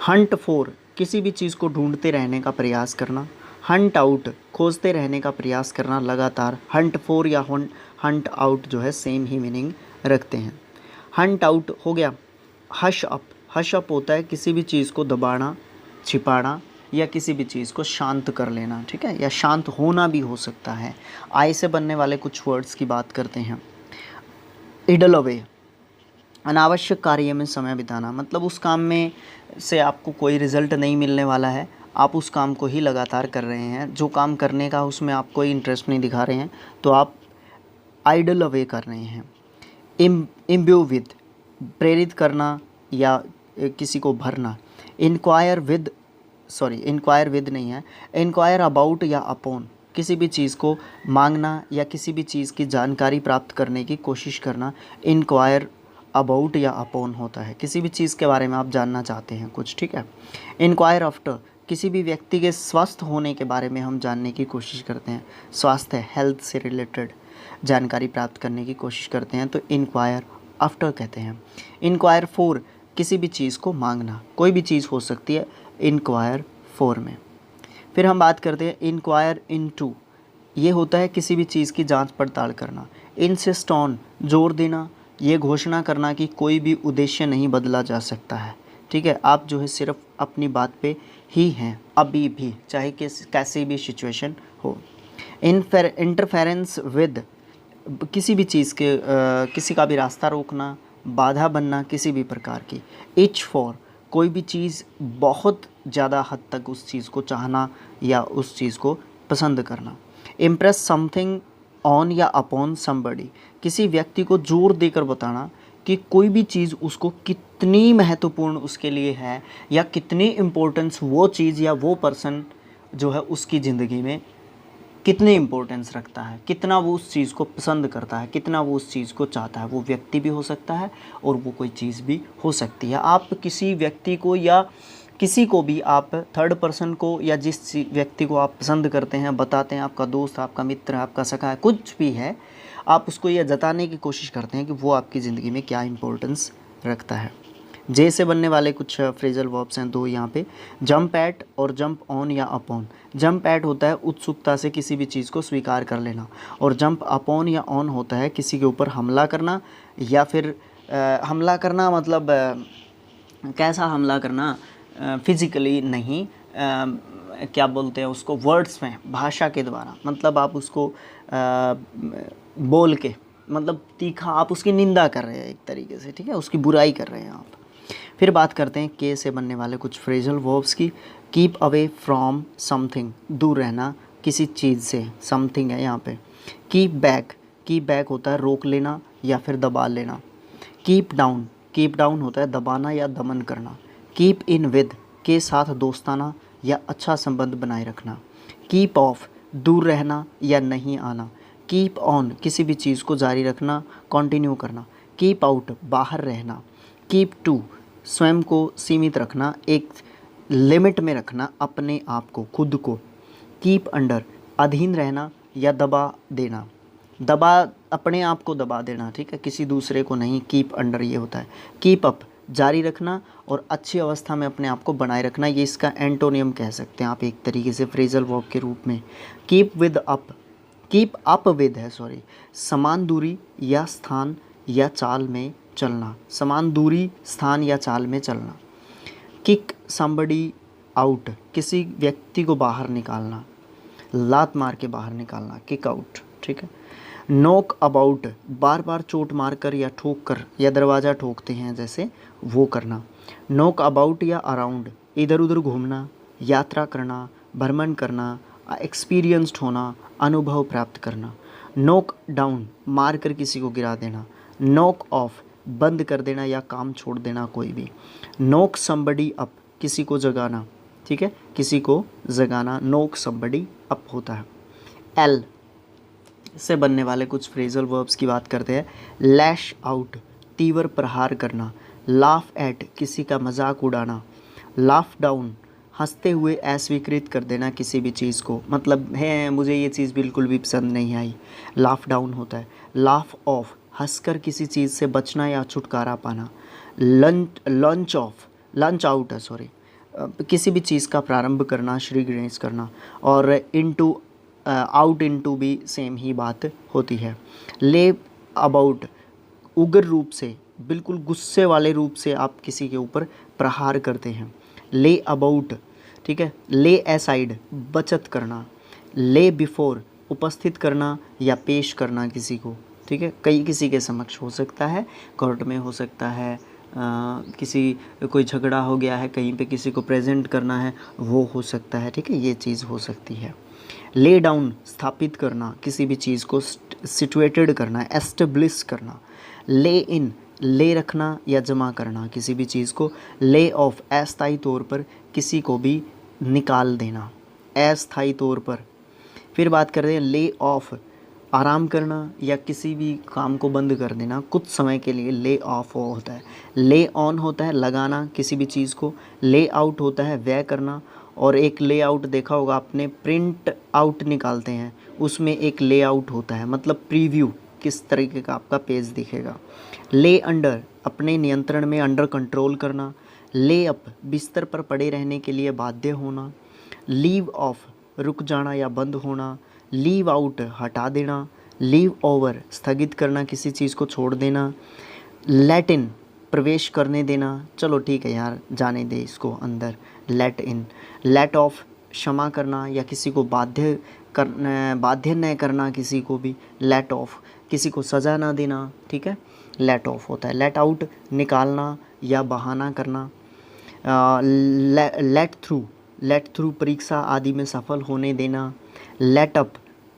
हंट फॉर किसी भी चीज़ को ढूंढते रहने का प्रयास करना। हंट आउट, खोजते रहने का प्रयास करना लगातार। हंट फॉर या हंट आउट जो है सेम ही मीनिंग रखते हैं। हंट आउट हो गया। हश अप, हश अप होता है किसी भी चीज़ को दबाना, छिपाना या किसी भी चीज़ को शांत कर लेना, ठीक है, या शांत होना भी हो सकता है। आई से बनने वाले कुछ वर्ड्स की बात करते हैं। इडल अवे, अनावश्यक कार्य में समय बिताना, मतलब उस काम में से आपको कोई रिज़ल्ट नहीं मिलने वाला है, आप उस काम को ही लगातार कर रहे हैं, जो काम करने का उसमें आप कोई इंटरेस्ट नहीं दिखा रहे हैं, तो आप आइडल अवे कर रहे हैं। इम्ब्यू विद, प्रेरित करना या किसी को भरना। इंक्वायर विद नहीं है, इंक्वायर अबाउट या अपॉन, किसी भी चीज़ को मांगना या किसी भी चीज़ की जानकारी प्राप्त करने की कोशिश करना इंक्वायर अबाउट या अपॉन होता है। किसी भी चीज़ के बारे में आप जानना चाहते हैं कुछ, ठीक है। इंक्वायर आफ्टर, किसी भी व्यक्ति के स्वस्थ होने के बारे में हम जानने की कोशिश करते हैं, स्वास्थ्य हेल्थ से रिलेटेड जानकारी प्राप्त करने की कोशिश करते हैं, तो इंक्वायर आफ्टर कहते हैं। इंक्वायर फॉर, किसी भी चीज़ को मांगना, कोई भी चीज़ हो सकती है इंक्वायर फॉर में। फिर हम बात करते हैं इंक्वायर इनटू, ये होता है किसी भी चीज़ की जांच पड़ताल करना। इंसिस्ट ऑन, जोर देना, ये घोषणा करना कि कोई भी उद्देश्य नहीं बदला जा सकता है, ठीक है, आप जो है सिर्फ अपनी बात पे ही हैं अभी भी, चाहे कैसी भी सिचुएशन हो। इंटरफेरेंस विद, किसी भी चीज़ के किसी का भी रास्ता रोकना, बाधा बनना किसी भी प्रकार की। इच फॉर, कोई भी चीज़ बहुत ज़्यादा हद तक उस चीज़ को चाहना या उस चीज़ को पसंद करना। इम्प्रेस समथिंग ऑन या अपॉन समबडी, किसी व्यक्ति को जोर देकर बताना कि कोई भी चीज़ उसको कितनी महत्वपूर्ण उसके लिए है या कितनी इम्पोर्टेंस वो चीज़ या वो पर्सन जो है उसकी ज़िंदगी में कितनी इम्पोर्टेंस रखता है, कितना वो उस चीज़ को पसंद करता है, कितना वो उस चीज़ को चाहता है। वो व्यक्ति भी हो सकता है और वो कोई चीज़ भी हो सकती है। आप किसी व्यक्ति को या किसी को भी आप थर्ड पर्सन को या जिस व्यक्ति को आप पसंद करते हैं बताते हैं, आपका दोस्त, आपका मित्र, आपका सखा है, कुछ भी है, आप उसको यह जताने की कोशिश करते हैं कि वो आपकी ज़िंदगी में क्या इम्पोर्टेंस रखता है। जे से बनने वाले कुछ फ्रेजल वर्ब्स हैं दो यहाँ पे, जंप एट और जंप ऑन या अपॉन। जंप एट होता है उत्सुकता से किसी भी चीज़ को स्वीकार कर लेना, और जंप अपॉन या ऑन होता है किसी के ऊपर हमला करना या फिर हमला करना, मतलब कैसा हमला करना, फिजिकली नहीं, क्या बोलते हैं उसको, वर्ड्स में, भाषा के द्वारा, मतलब आप उसको बोल के, मतलब तीखा, आप उसकी निंदा कर रहे हैं एक तरीके से, ठीक है, उसकी बुराई कर रहे हैं आप। फिर बात करते हैं के से बनने वाले कुछ फ्रेजल वर्ब्स की। कीप अवे फ्रॉम समथिंग, दूर रहना किसी चीज़ से, समथिंग है यहाँ पे। कीप बैक होता है रोक लेना या फिर दबा लेना। कीप डाउन होता है दबाना या दमन करना। कीप इन विद, के साथ दोस्ताना या अच्छा संबंध बनाए रखना। कीप ऑफ, दूर रहना या नहीं आना। कीप ऑन, किसी भी चीज़ को जारी रखना, कंटिन्यू करना। कीप आउट, बाहर रहना। कीप टू, स्वयं को सीमित रखना, एक लिमिट में रखना अपने आप को, खुद को। कीप अंडर, अधीन रहना या दबा देना, अपने आप को दबा देना, ठीक है, किसी दूसरे को नहीं। कीप अंडर ये होता है। कीप अप, जारी रखना और अच्छी अवस्था में अपने आप को बनाए रखना, ये इसका एंटोनियम कह सकते हैं आप एक तरीके से फ्रेजल वर्ब के रूप में। कीप अप विद है, समान दूरी या स्थान या चाल में चलना, समान दूरी, स्थान या चाल में चलना। किक समबडी आउट, किसी व्यक्ति को बाहर निकालना, लात मार के बाहर निकालना, किक आउट, ठीक है। नॉक अबाउट, बार बार चोट मारकर या ठोक कर या दरवाज़ा ठोकते हैं जैसे वो करना। नॉक अबाउट या अराउंड, इधर उधर घूमना, यात्रा करना, भ्रमण करना, एक्सपीरियंस्ड होना, अनुभव प्राप्त करना। नॉक डाउन, मार कर किसी को गिरा देना। नॉक ऑफ, बंद कर देना या काम छोड़ देना कोई भी। नॉक समबडी अप, किसी को जगाना, ठीक है, किसी को जगाना, नॉक समबडी अप होता है। एल से बनने वाले कुछ फ्रेजल वर्ब्स की बात करते हैं। लैश आउट, तीव्र प्रहार करना। लाफ एट, किसी का मजाक उड़ाना। लाफ डाउन, हंसते हुए अस्वीकृत कर देना किसी भी चीज़ को, मतलब है मुझे ये चीज़ बिल्कुल भी पसंद नहीं आई, लाफ डाउन होता है। लाफ ऑफ, हंसकर किसी चीज़ से बचना या छुटकारा पाना। लंच आउट है, किसी भी चीज़ का प्रारंभ करना, श्री गणेश करना। और इनटू, आउट इनटू भी सेम ही बात होती है। ले अबाउट, उग्र रूप से, बिल्कुल गुस्से वाले रूप से आप किसी के ऊपर प्रहार करते हैं। ले अबाउट, ठीक है। ले असाइड, बचत करना। ले बिफोर, उपस्थित करना या पेश करना किसी को, ठीक है। कई किसी के समक्ष हो सकता है, कोर्ट में हो सकता है, किसी कोई झगड़ा हो गया है कहीं पे, किसी को प्रेजेंट करना है, वो हो सकता है, ठीक है। ये चीज़ हो सकती है। ले डाउन, स्थापित करना, किसी भी चीज़ को सिचुएटेड करना, एस्टेब्लिश करना। ले इन, ले रखना या जमा करना किसी भी चीज़ को। ले ऑफ, अस्थायी तौर पर किसी को भी निकाल देना, अस्थायी तौर पर। फिर बात करते हैं ले ऑफ, आराम करना या किसी भी काम को बंद कर देना कुछ समय के लिए, ले ऑफ होता है। ले ऑन होता है लगाना किसी भी चीज़ को। ले आउट होता है व्यय करना। और एक ले आउट देखा होगा आपने, प्रिंट आउट निकालते हैं उसमें एक ले आउट होता है, मतलब प्रीव्यू किस तरीके का आपका पेज दिखेगा। ले अंडर, अपने नियंत्रण में, अंडर कंट्रोल करना। ले अप, बिस्तर पर पड़े रहने के लिए बाध्य होना। लीव ऑफ, रुक जाना या बंद होना। लीव आउट, हटा देना। लीव ओवर, स्थगित करना, किसी चीज़ को छोड़ देना। लेट इन, प्रवेश करने देना, चलो ठीक है यार जाने दे इसको अंदर, लेट इन। लेट ऑफ, क्षमा करना या किसी को बाध्य न करना किसी को भी, लेट ऑफ। किसी को सज़ा ना देना, ठीक है, लेट ऑफ होता है। लेट आउट, निकालना या बहाना करना। लेट थ्रू, परीक्षा आदि में सफल होने देना। लेट अप,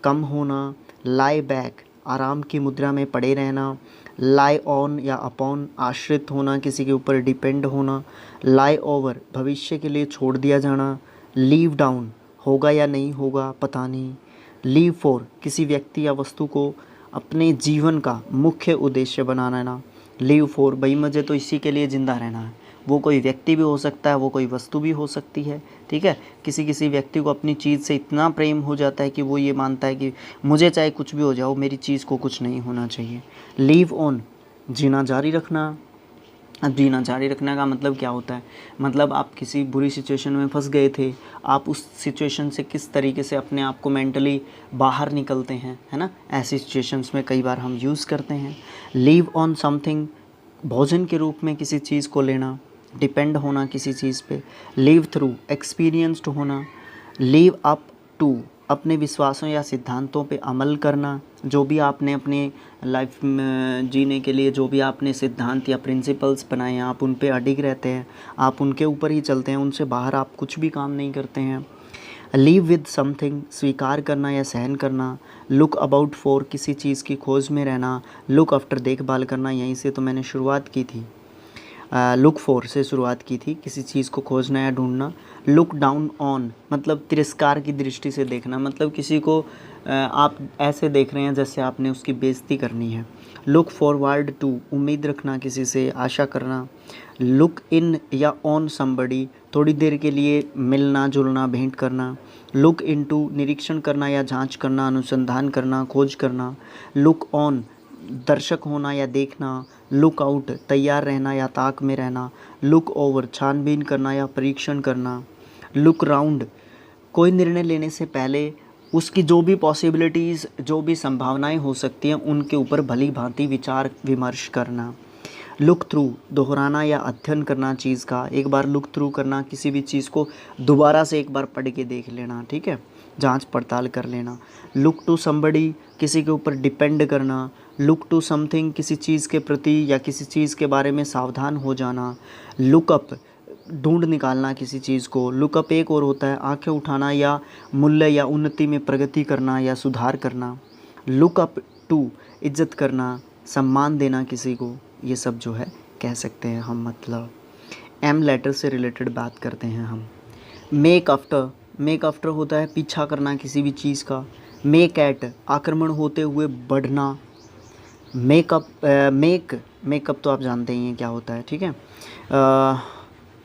कम होना। लाई बैक, आराम की मुद्रा में पड़े रहना। लाई ऑन या अपॉन, आश्रित होना, किसी के ऊपर डिपेंड होना। लाई ओवर, भविष्य के लिए छोड़ दिया जाना। लीव डाउन, होगा या नहीं होगा पता नहीं। लीव फॉर, किसी व्यक्ति या वस्तु को अपने जीवन का मुख्य उद्देश्य बनाना। लीव फॉर, भाई मुझे तो इसी के लिए ज़िंदा रहना है। वो कोई व्यक्ति भी हो सकता है, वो कोई वस्तु भी हो सकती है, ठीक है। किसी व्यक्ति को अपनी चीज़ से इतना प्रेम हो जाता है कि वो ये मानता है कि मुझे चाहे कुछ भी हो जाओ, मेरी चीज़ को कुछ नहीं होना चाहिए। लीव ऑन, जीना जारी रखना। अब जीना जारी रखने का मतलब क्या होता है, मतलब आप किसी बुरी सिचुएशन में फंस गए थे, आप उस सिचुएशन से किस तरीके से अपने आप को मेंटली बाहर निकलते हैं, है ना। ऐसी सिचुएशंस में कई बार हम यूज़ करते हैं। लीव ऑन समथिंग, भोजन के रूप में किसी चीज़ को लेना, डिपेंड होना किसी चीज़ पे। लीव थ्रू, एक्सपीरियंस्ड होना। लीव अप टू, अपने विश्वासों या सिद्धांतों पे अमल करना। जो भी आपने अपने लाइफ में जीने के लिए जो भी आपने सिद्धांत या प्रिंसिपल्स बनाए हैं, आप उन पे अडिग रहते हैं, आप उनके ऊपर ही चलते हैं, उनसे बाहर आप कुछ भी काम नहीं करते हैं। लीव विद समथिंग, स्वीकार करना या सहन करना। लुक अबाउट फॉर, किसी चीज़ की खोज में रहना। लुक आफ्टर, देखभाल करना, यहीं से तो मैंने शुरुआत की थी, लुक फॉर से शुरुआत की थी, किसी चीज़ को खोजना या ढूंढना। लुक डाउन ऑन, मतलब तिरस्कार की दृष्टि से देखना, मतलब किसी को आप ऐसे देख रहे हैं जैसे आपने उसकी बेइज्जती करनी है। लुक फॉरवर्ड टू, उम्मीद रखना किसी से, आशा करना। लुक इन या ऑन समबडी, थोड़ी देर के लिए मिलना जुलना, भेंट करना। लुक इनटू, निरीक्षण करना या जांच करना, अनुसंधान करना, खोज करना। लुक ऑन, दर्शक होना या देखना। लुक आउट, तैयार रहना या ताक में रहना। लुक ओवर, छानबीन करना या परीक्षण करना। लुक राउंड, कोई निर्णय लेने से पहले उसकी जो भी पॉसिबिलिटीज़, जो भी संभावनाएं हो सकती हैं, उनके ऊपर भली भांति विचार विमर्श करना। लुक थ्रू, दोहराना या अध्ययन करना चीज़ का, एक बार लुक थ्रू करना, किसी भी चीज़ को दोबारा से एक बार पढ़ के देख लेना, ठीक है, जांच पड़ताल कर लेना। लुक टू समबडी, किसी के ऊपर डिपेंड करना। लुक टू समथिंग, किसी चीज़ के प्रति या किसी चीज़ के बारे में सावधान हो जाना। लुक अप, ढूंढ निकालना किसी चीज़ को। लुकअप एक और होता है आंखें उठाना या मूल्य या उन्नति में प्रगति करना या सुधार करना। लुकअप टू, इज्जत करना, सम्मान देना किसी को, ये सब जो है कह सकते हैं हम। मतलब एम लेटर से रिलेटेड बात करते हैं हम। मेक आफ्टर, मेक आफ्टर होता है पीछा करना किसी भी चीज़ का। मेक एट, आक्रमण होते हुए बढ़ना। मेकअप तो आप जानते ही हैं क्या होता है, ठीक है।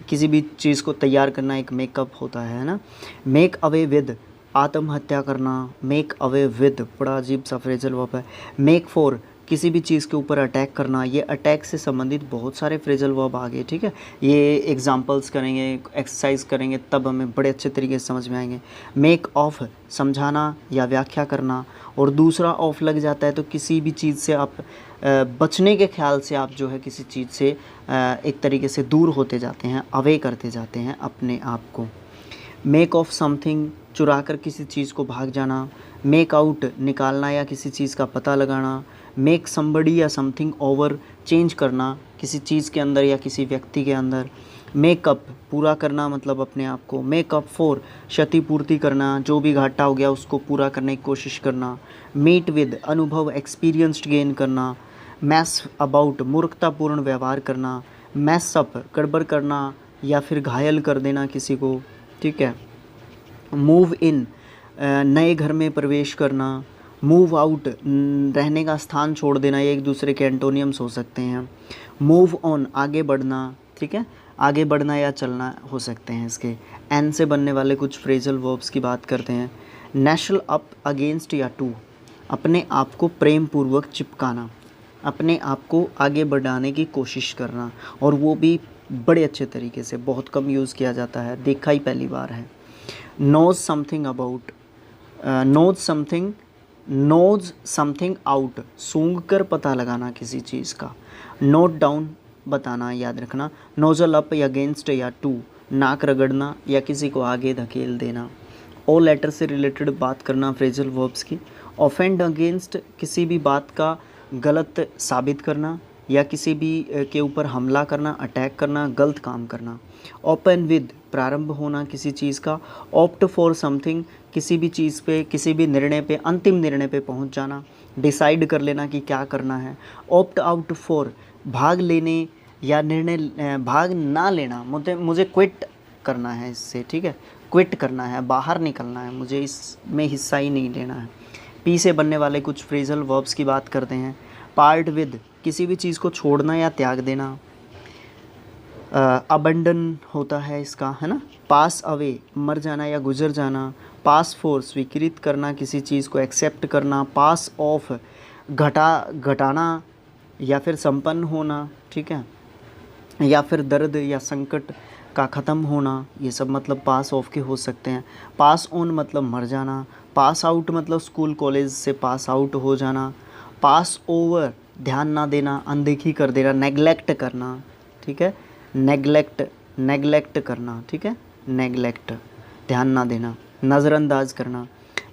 किसी भी चीज़ को तैयार करना एक मेकअप होता है ना। मेक अवे विद, आत्महत्या करना। मेक अवे विद बड़ा अजीब सा फ्रेजल वर्ब है। मेक फॉर, किसी भी चीज़ के ऊपर अटैक करना, ये अटैक से संबंधित बहुत सारे फ्रेजल वर्ब आ गए, ठीक है। ये एग्जांपल्स करेंगे, एक्सरसाइज करेंगे, तब हमें बड़े अच्छे तरीके से समझ में आएंगे। मेक ऑफ समझाना या व्याख्या करना, और दूसरा ऑफ लग जाता है तो किसी भी चीज़ से आप बचने के ख्याल से आप जो है किसी चीज़ से एक तरीके से दूर होते जाते हैं, अवे करते जाते हैं अपने आप को। मेक ऑफ समथिंग चुरा कर किसी चीज़ को भाग जाना। मेक आउट निकालना या किसी चीज़ का पता लगाना। मेक समबडी या समथिंग ओवर चेंज करना किसी चीज़ के अंदर या किसी व्यक्ति के अंदर। मेकअप पूरा करना मतलब अपने आप को। मेकअप फॉर क्षतिपूर्ति करना, जो भी घाटा हो गया उसको पूरा करने की कोशिश करना। मीट विद अनुभव एक्सपीरियंस्ड गेन करना। मैस अबाउट मूर्खतापूर्ण व्यवहार करना। मैस अप गड़बड़ करना या फिर घायल कर देना किसी को, ठीक है। मूव इन नए घर में प्रवेश करना। मूव आउट रहने का स्थान छोड़ देना, ये एक दूसरे के एंटोनियम्स हो सकते हैं। मूव ऑन आगे बढ़ना, ठीक है, आगे बढ़ना या चलना हो सकते हैं इसके। एन से बनने वाले कुछ फ्रेजल वर्ब्स की बात करते हैं। नेशल अप अगेंस्ट या टू, अपने आप को प्रेम पूर्वक चिपकाना, अपने आप को आगे बढ़ाने की कोशिश करना, और वो भी बड़े अच्छे तरीके से, बहुत कम यूज़ किया जाता है, देखा ही पहली बार है। Knows something about, knows something out सूंघ कर पता लगाना किसी चीज़ का। नोट डाउन बताना, याद रखना। नोजल अप या अगेंस्ट या टू नाक रगड़ना या किसी को आगे धकेल देना। ओ लेटर से रिलेटेड बात करना फ्रेजल वर्ब्स की। ऑफेंड अगेंस्ट किसी भी बात का गलत साबित करना या किसी भी के ऊपर हमला करना, अटैक करना, गलत काम करना। ओपन विद प्रारंभ होना किसी चीज़ का। ऑप्ट फॉर समथिंग किसी भी चीज़ पे, किसी भी निर्णय पे, अंतिम निर्णय पे पहुंच जाना, डिसाइड कर लेना कि क्या करना है। ऑप्ट आउट फॉर भाग लेने या निर्णय भाग ना लेना, मुझे क्विट करना है इससे, ठीक है, क्विट करना है, बाहर निकलना है, मुझे इसमें हिस्सा ही नहीं लेना है। पी से बनने वाले कुछ फ्रेजल वर्ब्स की बात करते हैं। पार्ट विद किसी भी चीज़ को छोड़ना या त्याग देना। अबंडन होता है इसका, है ना। पास अवे मर जाना या गुजर जाना। पास फॉर स्वीकृत करना किसी चीज़ को, एक्सेप्ट करना। पास ऑफ घटाना या फिर संपन्न होना, ठीक है, या फिर दर्द या संकट का ख़त्म होना, ये सब मतलब पास ऑफ के हो सकते हैं। पास ऑन मतलब मर जाना। पास आउट मतलब स्कूल कॉलेज से पास आउट हो जाना। पास ओवर ध्यान ना देना, अनदेखी कर देना, नेगलेक्ट करना, ठीक है, नेगलेक्ट करना, ठीक है, नेगलेक्ट ध्यान ना देना, नज़रअंदाज करना।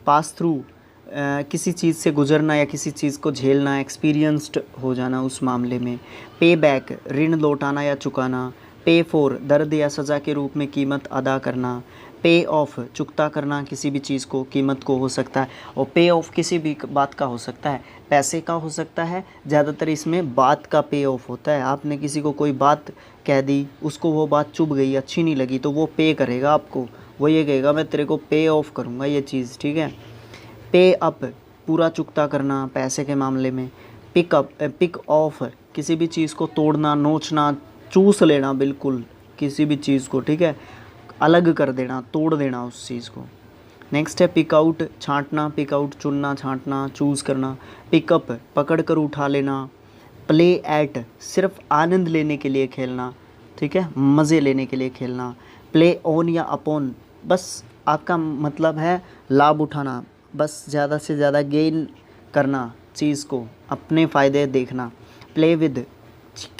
पास थ्रू किसी चीज़ से गुजरना या किसी चीज़ को झेलना, एक्सपीरियंस्ड हो जाना उस मामले में। पे बैक ऋण लौटाना या चुकाना। पे फॉर दर्द या सज़ा के रूप में कीमत अदा करना। पे ऑफ चुकता करना किसी भी चीज़ को, कीमत को हो सकता है, और पे ऑफ किसी भी बात का हो सकता है, पैसे का हो सकता है, ज़्यादातर इसमें बात का पे ऑफ होता है। आपने किसी को कोई बात कह दी, उसको वो बात चुभ गई, अच्छी नहीं लगी, तो वो पे करेगा आपको, वो ये कहेगा मैं तेरे को पे ऑफ करूँगा ये चीज़, ठीक है। पे अप पूरा चुकता करना पैसे के मामले में। पिक ऑफ किसी भी चीज़ को तोड़ना, नोचना, चूस लेना बिल्कुल किसी भी चीज़ को, ठीक है, अलग कर देना, तोड़ देना उस चीज़ को। नेक्स्ट है पिक आउट छांटना, पिक आउट चुनना, छांटना, चूज़ करना। पिकअप पकड़ कर उठा लेना। प्ले एट सिर्फ आनंद लेने के लिए खेलना, ठीक है, मज़े लेने के लिए खेलना। प्ले ऑन या अपॉन बस आपका मतलब है लाभ उठाना, बस ज़्यादा से ज़्यादा गेन करना चीज़ को, अपने फ़ायदे देखना। प्ले विद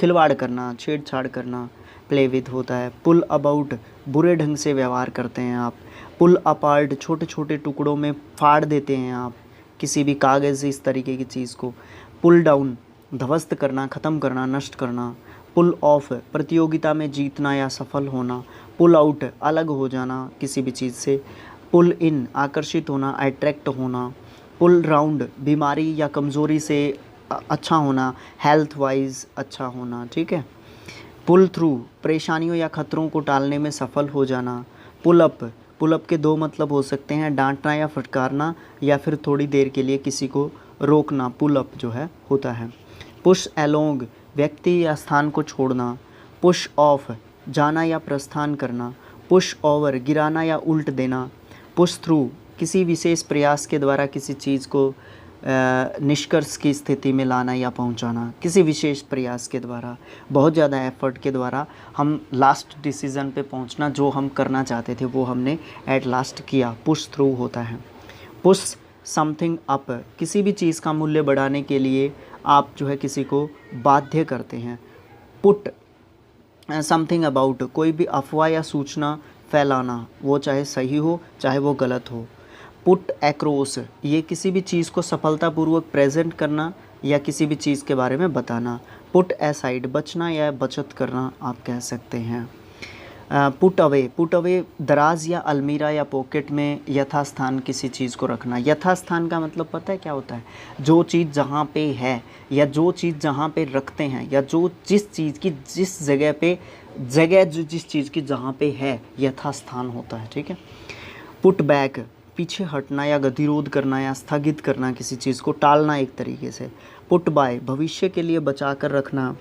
खिलवाड़ करना, छेड़छाड़ करना प्ले विद होता है। पुल अबाउट बुरे ढंग से व्यवहार करते हैं आप। पुल अपार्ट छोटे छोटे टुकड़ों में फाड़ देते हैं आप किसी भी कागज़ इस तरीके की चीज़ को। पुल डाउन ध्वस्त करना, ख़त्म करना, नष्ट करना। पुल ऑफ प्रतियोगिता में जीतना या सफल होना। पुल आउट अलग हो जाना किसी भी चीज़ से। पुल इन आकर्षित होना, अट्रैक्ट होना। पुल राउंड बीमारी या कमज़ोरी से अच्छा होना, हेल्थ वाइज अच्छा होना, ठीक है। पुल थ्रू परेशानियों या खतरों को टालने में सफल हो जाना। पुल अप के दो मतलब हो सकते हैं, डांटना या फटकारना, या फिर थोड़ी देर के लिए किसी को रोकना, पुल अप जो है होता है। पुश एलोंग व्यक्ति या स्थान को छोड़ना। पुश ऑफ जाना या प्रस्थान करना। पुश ओवर गिराना या उल्ट देना। पुश थ्रू किसी विशेष प्रयास के द्वारा किसी चीज़ को निष्कर्ष की स्थिति में लाना या पहुंचाना, किसी विशेष प्रयास के द्वारा, बहुत ज़्यादा एफर्ट के द्वारा हम लास्ट डिसीज़न पे पहुंचना, जो हम करना चाहते थे वो हमने एट लास्ट किया, पुश थ्रू होता है। पुश समथिंग अप, किसी भी चीज़ का मूल्य बढ़ाने के लिए आप जो है किसी को बाध्य करते हैं। पुट समथिंग अबाउट, कोई भी अफवाह या सूचना फैलाना, वो चाहे सही हो चाहे वो गलत हो। पुट एक्रोस, ये किसी भी चीज़ को सफलतापूर्वक प्रेजेंट करना या किसी भी चीज़ के बारे में बताना। पुट एसाइड, बचना या बचत करना आप कह सकते हैं। पुट अवे दराज या अलमीरा या पॉकेट में यथास्थान किसी चीज़ को रखना। यथास्थान का मतलब पता है क्या होता है? जो चीज़ जहाँ पे है या जो चीज़ जहाँ पे रखते हैं या जो जिस चीज़ की जिस जगह पे जगह जो जिस चीज़ की जहाँ पे है यथास्थान होता है, ठीक है। पुट बैक, पीछे हटना या गतिरोध करना या स्थगित करना, किसी चीज़ को टालना एक तरीके से। पुट बाय, भविष्य के लिए बचा कर रखना।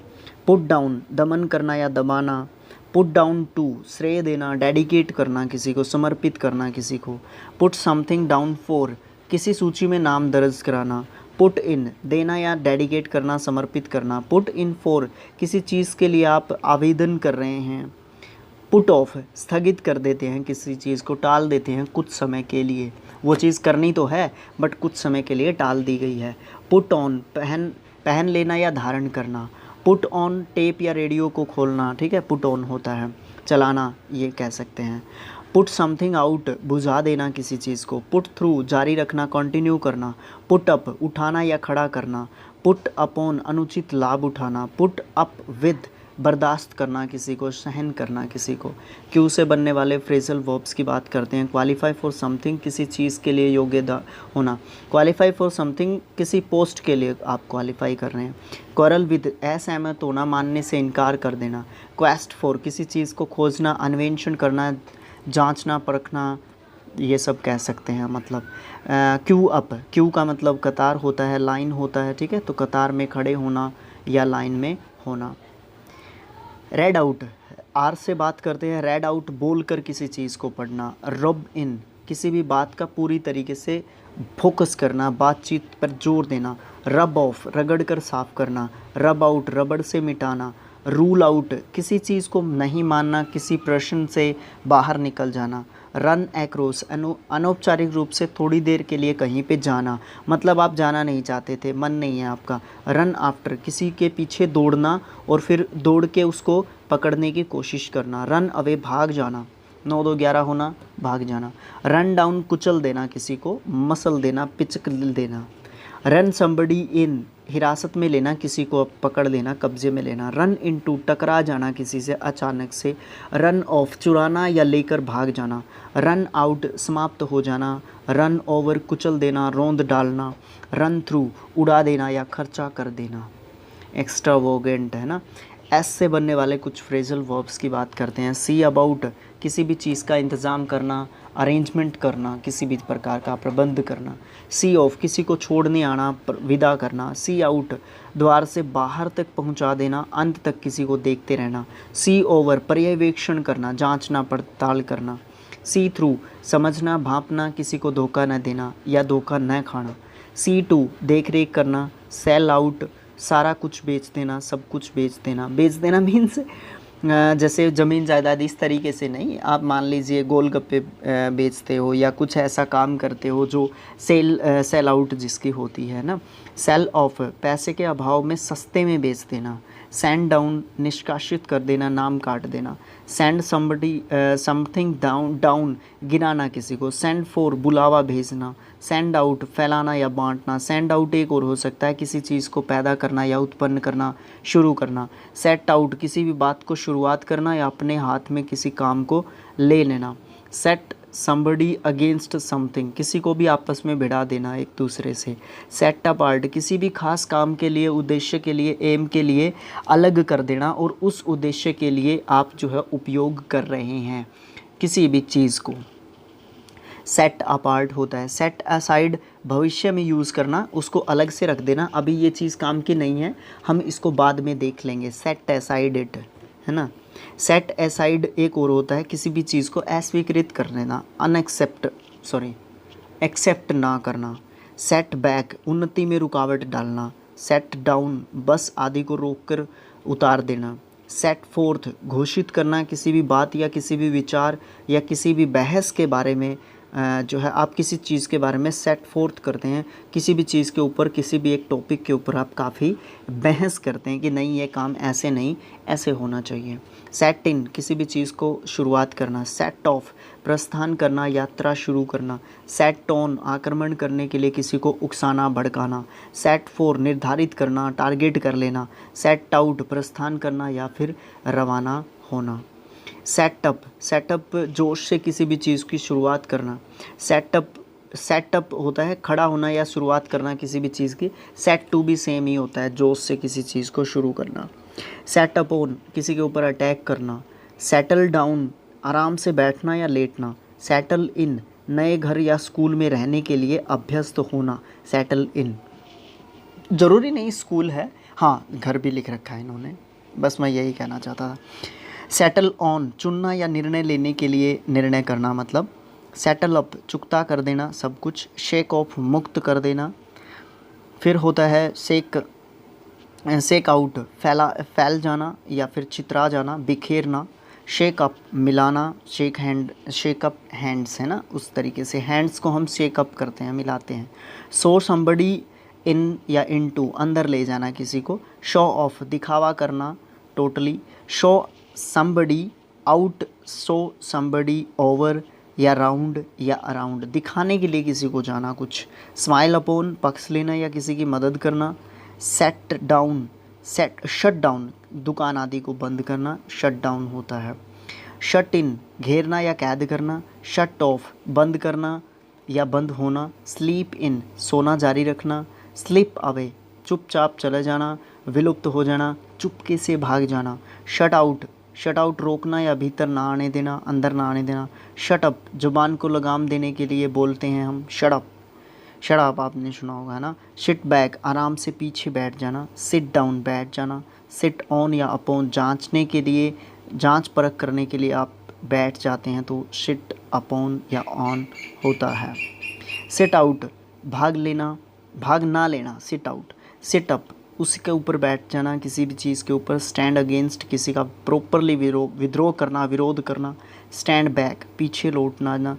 पुट डाउन, दमन करना या दबाना। पुट डाउन टू, श्रेय देना, डेडिकेट करना, किसी को समर्पित करना किसी को। पुट समथिंग डाउन फॉर, किसी सूची में नाम दर्ज कराना। पुट इन, देना या डेडिकेट करना, समर्पित करना। पुट इन फॉर, किसी चीज़ के लिए आप आवेदन कर रहे हैं। पुट ऑफ, स्थगित कर देते हैं, किसी चीज़ को टाल देते हैं कुछ समय के लिए, वो चीज़ करनी तो है बट कुछ समय के लिए टाल दी गई है। पुट ऑन, पहन लेना या धारण करना। पुट ऑन टेप या रेडियो को खोलना, ठीक है, पुट ऑन होता है चलाना, ये कह सकते हैं। पुट समथिंग आउट, बुझा देना किसी चीज़ को। पुट थ्रू, जारी रखना, कंटिन्यू करना। पुट अप, उठाना या खड़ा करना। पुट अपॉन, अनुचित लाभ उठाना। पुट अप विद, बर्दाश्त करना किसी को, सहन करना किसी को। क्यू से बनने वाले फ्रेजल वर्ब्स की बात करते हैं। क्वालिफाई फॉर समथिंग, किसी चीज़ के लिए योग्यता होना। क्वालिफाई फॉर समथिंग, किसी पोस्ट के लिए आप क्वालिफाई कर रहे हैं। क्वारल विद, असहमत होना, मानने से इनकार कर देना। क्वेस्ट फॉर, किसी चीज़ को खोजना, अन्वेषण करना, जांचना, परखना, ये सब कह सकते हैं। मतलब क्यू अप, क्यू का मतलब कतार होता है, लाइन होता है, ठीक है, तो कतार में खड़े होना या लाइन में होना। रेड आउट, आर से बात करते हैं। रेड आउट, बोल कर किसी चीज़ को पढ़ना। रब इन, किसी भी बात का पूरी तरीके से फोकस करना, बातचीत पर जोर देना। रब ऑफ, रगड़ कर साफ करना। रब आउट, रबड़ से मिटाना। रूल आउट, किसी चीज़ को नहीं मानना, किसी प्रश्न से बाहर निकल जाना। रन एक्रॉस, अनौपचारिक रूप से थोड़ी देर के लिए कहीं पे जाना, मतलब आप जाना नहीं चाहते थे, मन नहीं है आपका। रन आफ्टर, किसी के पीछे दौड़ना और फिर दौड़ के उसको पकड़ने की कोशिश करना। रन अवे, भाग जाना, 9 2 11 होना, भाग जाना। रन डाउन, कुचल देना किसी को, मसल देना, पिचक देना। रन समबडी इन, हिरासत में लेना, किसी को पकड़ लेना, कब्जे में लेना। रन इनटू, टकरा जाना किसी से अचानक से। रन ऑफ, चुराना या लेकर भाग जाना। रन आउट, समाप्त हो जाना। रन ओवर, कुचल देना, रौंद डालना। रन थ्रू, उड़ा देना या खर्चा कर देना। एक्स्ट्रावोगेंट है ना। एस से बनने वाले कुछ फ्रेजल वर्ब्स की बात करते हैं। सी अबाउट, किसी भी चीज़ का इंतज़ाम करना, अरेंजमेंट करना, किसी भी प्रकार का प्रबंध करना। सी ऑफ, किसी को छोड़ने आना, विदा करना। सी आउट, द्वार से बाहर तक पहुंचा देना, अंत तक किसी को देखते रहना। सी ओवर, पर्यवेक्षण करना, जांचना, पड़ताल करना। सी थ्रू, समझना, भांपना, किसी को धोखा न देना या धोखा न खाना। सी टू, देख रेख करना। सेल आउट, सारा कुछ बेच देना, सब कुछ बेच देना। बेच देना मीन्स जैसे ज़मीन जायदाद इस तरीके से नहीं, आप मान लीजिए गोलगप्पे बेचते हो या कुछ ऐसा काम करते हो जो सेल आउट जिसकी होती है ना। सेल ऑफ, पैसे के अभाव में सस्ते में बेच देना। सेंड डाउन, निष्कासित कर देना, नाम काट देना। सेंड समबडी समथिंग डाउन, गिराना किसी को। सेंड फॉर, बुलावा भेजना। सेंड आउट, फैलाना या बांटना। सेंड आउट एक और हो सकता है, किसी चीज़ को पैदा करना या उत्पन्न करना, शुरू करना। सेट आउट, किसी भी बात को शुरुआत करना या अपने हाथ में किसी काम को ले लेना। सेट समबडी अगेंस्ट समथिंग, किसी को भी आपस में भिड़ा देना एक दूसरे से। सेट अपार्ट, किसी भी खास काम के लिए, उद्देश्य के लिए, एम के लिए अलग कर देना और उस उद्देश्य के लिए आप जो है उपयोग कर रहे हैं किसी भी चीज़ को। सेट अपार्ट होता है। सेट असाइड, भविष्य में यूज़ करना, उसको अलग से रख देना, अभी ये चीज़ काम की नहीं है, हम इसको बाद में देख लेंगे। सेट असाइड इट, है ना। सेट असाइड एक और होता है, किसी भी चीज़ को अस्वीकृत कर देना, एक्सेप्ट ना करना। सेट बैक उन्नति में रुकावट डालना, सेट डाउन बस आदि को रोककर उतार देना, सेट फोर्थ घोषित करना किसी भी बात या किसी भी विचार या किसी भी बहस के बारे में जो है आप किसी चीज़ के बारे में सेट फोर्थ करते हैं, किसी भी चीज़ के ऊपर किसी भी एक टॉपिक के ऊपर आप काफ़ी बहस करते हैं कि नहीं ये काम ऐसे नहीं ऐसे होना चाहिए। सेट इन किसी भी चीज़ को शुरुआत करना, सेट ऑफ प्रस्थान करना यात्रा शुरू करना, सेट टोन आक्रमण करने के लिए किसी को उकसाना भड़काना, सेट फोर निर्धारित करना टारगेट कर लेना, सेट आउट प्रस्थान करना या फिर रवाना होना। सेटअप जोश से किसी भी चीज़ की शुरुआत करना, सेटअप होता है खड़ा होना या शुरुआत करना किसी भी चीज़ की, सेट टू भी सेम ही होता है जोश से किसी चीज़ को शुरू करना। सेटअप ऑन किसी के ऊपर अटैक करना, सेटल डाउन आराम से बैठना या लेटना, सेटल इन नए घर या स्कूल में रहने के लिए अभ्यस्त होना, सेटल इन ज़रूरी नहीं स्कूल है, हाँ घर भी लिख रखा है इन्होंने, बस मैं यही कहना चाहता था। सेटल ऑन चुनना या निर्णय लेने के लिए निर्णय करना मतलब, सेटल अप चुकता कर देना सब कुछ, शेक ऑफ मुक्त कर देना, फिर होता है शेक आउट फैल जाना या फिर चित्रा जाना बिखेरना, शेक अप मिलाना, शेक अप हैंड्स है ना, उस तरीके से हैंड्स को हम शेक अप करते हैं मिलाते हैं। शो समबडी इन या इनटू अंदर ले जाना किसी को, शो ऑफ दिखावा करना totally, show somebody out, show somebody over या राउंड या अराउंड दिखाने के लिए किसी को जाना कुछ, स्माइल अपोन पक्ष लेना या किसी की मदद करना, शट डाउन दुकान आदि को बंद करना शट डाउन होता है, शट इन घेरना या कैद करना, शट ऑफ बंद करना या बंद होना, स्लीप इन सोना जारी रखना, स्लिप अवे चुपचाप चले जाना, विलुप्त हो जाना चुपके से भाग जाना, शट आउट रोकना या भीतर ना आने देना अंदर ना आने देना, शट अप जुबान को लगाम देने के लिए बोलते हैं हम शट अप आपने सुना होगा है ना, सिट बैक आराम से पीछे बैठ जाना, सिट डाउन बैठ जाना, सिट ऑन या अपॉन जांचने के लिए जांच परख करने के लिए आप बैठ जाते हैं तो सिट अपॉन या ऑन होता है। सिट आउट भाग ना लेना सिट आउट, सिट अप उसके ऊपर बैठ जाना किसी भी चीज़ के ऊपर, स्टैंड अगेंस्ट किसी का प्रॉपरली विद्रोह करना विरोध करना, स्टैंड बैक पीछे लौटना ना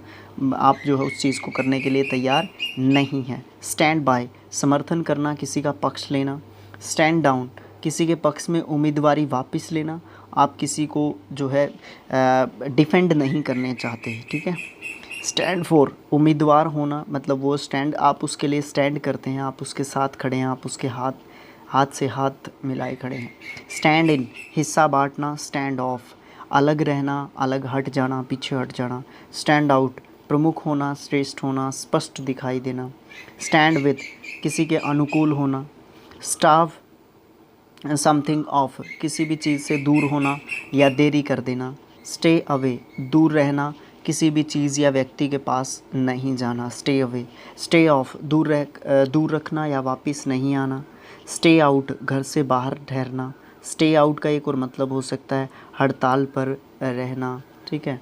आप जो है उस चीज़ को करने के लिए तैयार नहीं हैं, स्टैंड बाय समर्थन करना किसी का पक्ष लेना, स्टैंड डाउन किसी के पक्ष में उम्मीदवारी वापस लेना, आप किसी को जो है डिफेंड नहीं करने चाहते, ठीक है। स्टैंड फॉर उम्मीदवार होना मतलब वो स्टैंड आप उसके लिए स्टैंड करते हैं, आप उसके साथ खड़े हैं, आप उसके हाथ से हाथ मिलाए खड़े हैं। स्टैंड इन हिस्सा बांटना, स्टैंड ऑफ अलग रहना अलग हट जाना पीछे हट जाना, स्टैंड आउट प्रमुख होना श्रेष्ठ होना स्पष्ट दिखाई देना, स्टैंड विद किसी के अनुकूल होना, स्टाव समथिंग ऑफ किसी भी चीज़ से दूर होना या देरी कर देना, स्टे अवे दूर रहना किसी भी चीज़ या व्यक्ति के पास नहीं जाना, स्टे अवे, स्टे ऑफ दूर रखना या वापस नहीं आना, स्टे आउट घर से बाहर ठहरना, स्टे आउट का एक और मतलब हो सकता है हड़ताल पर रहना, ठीक है।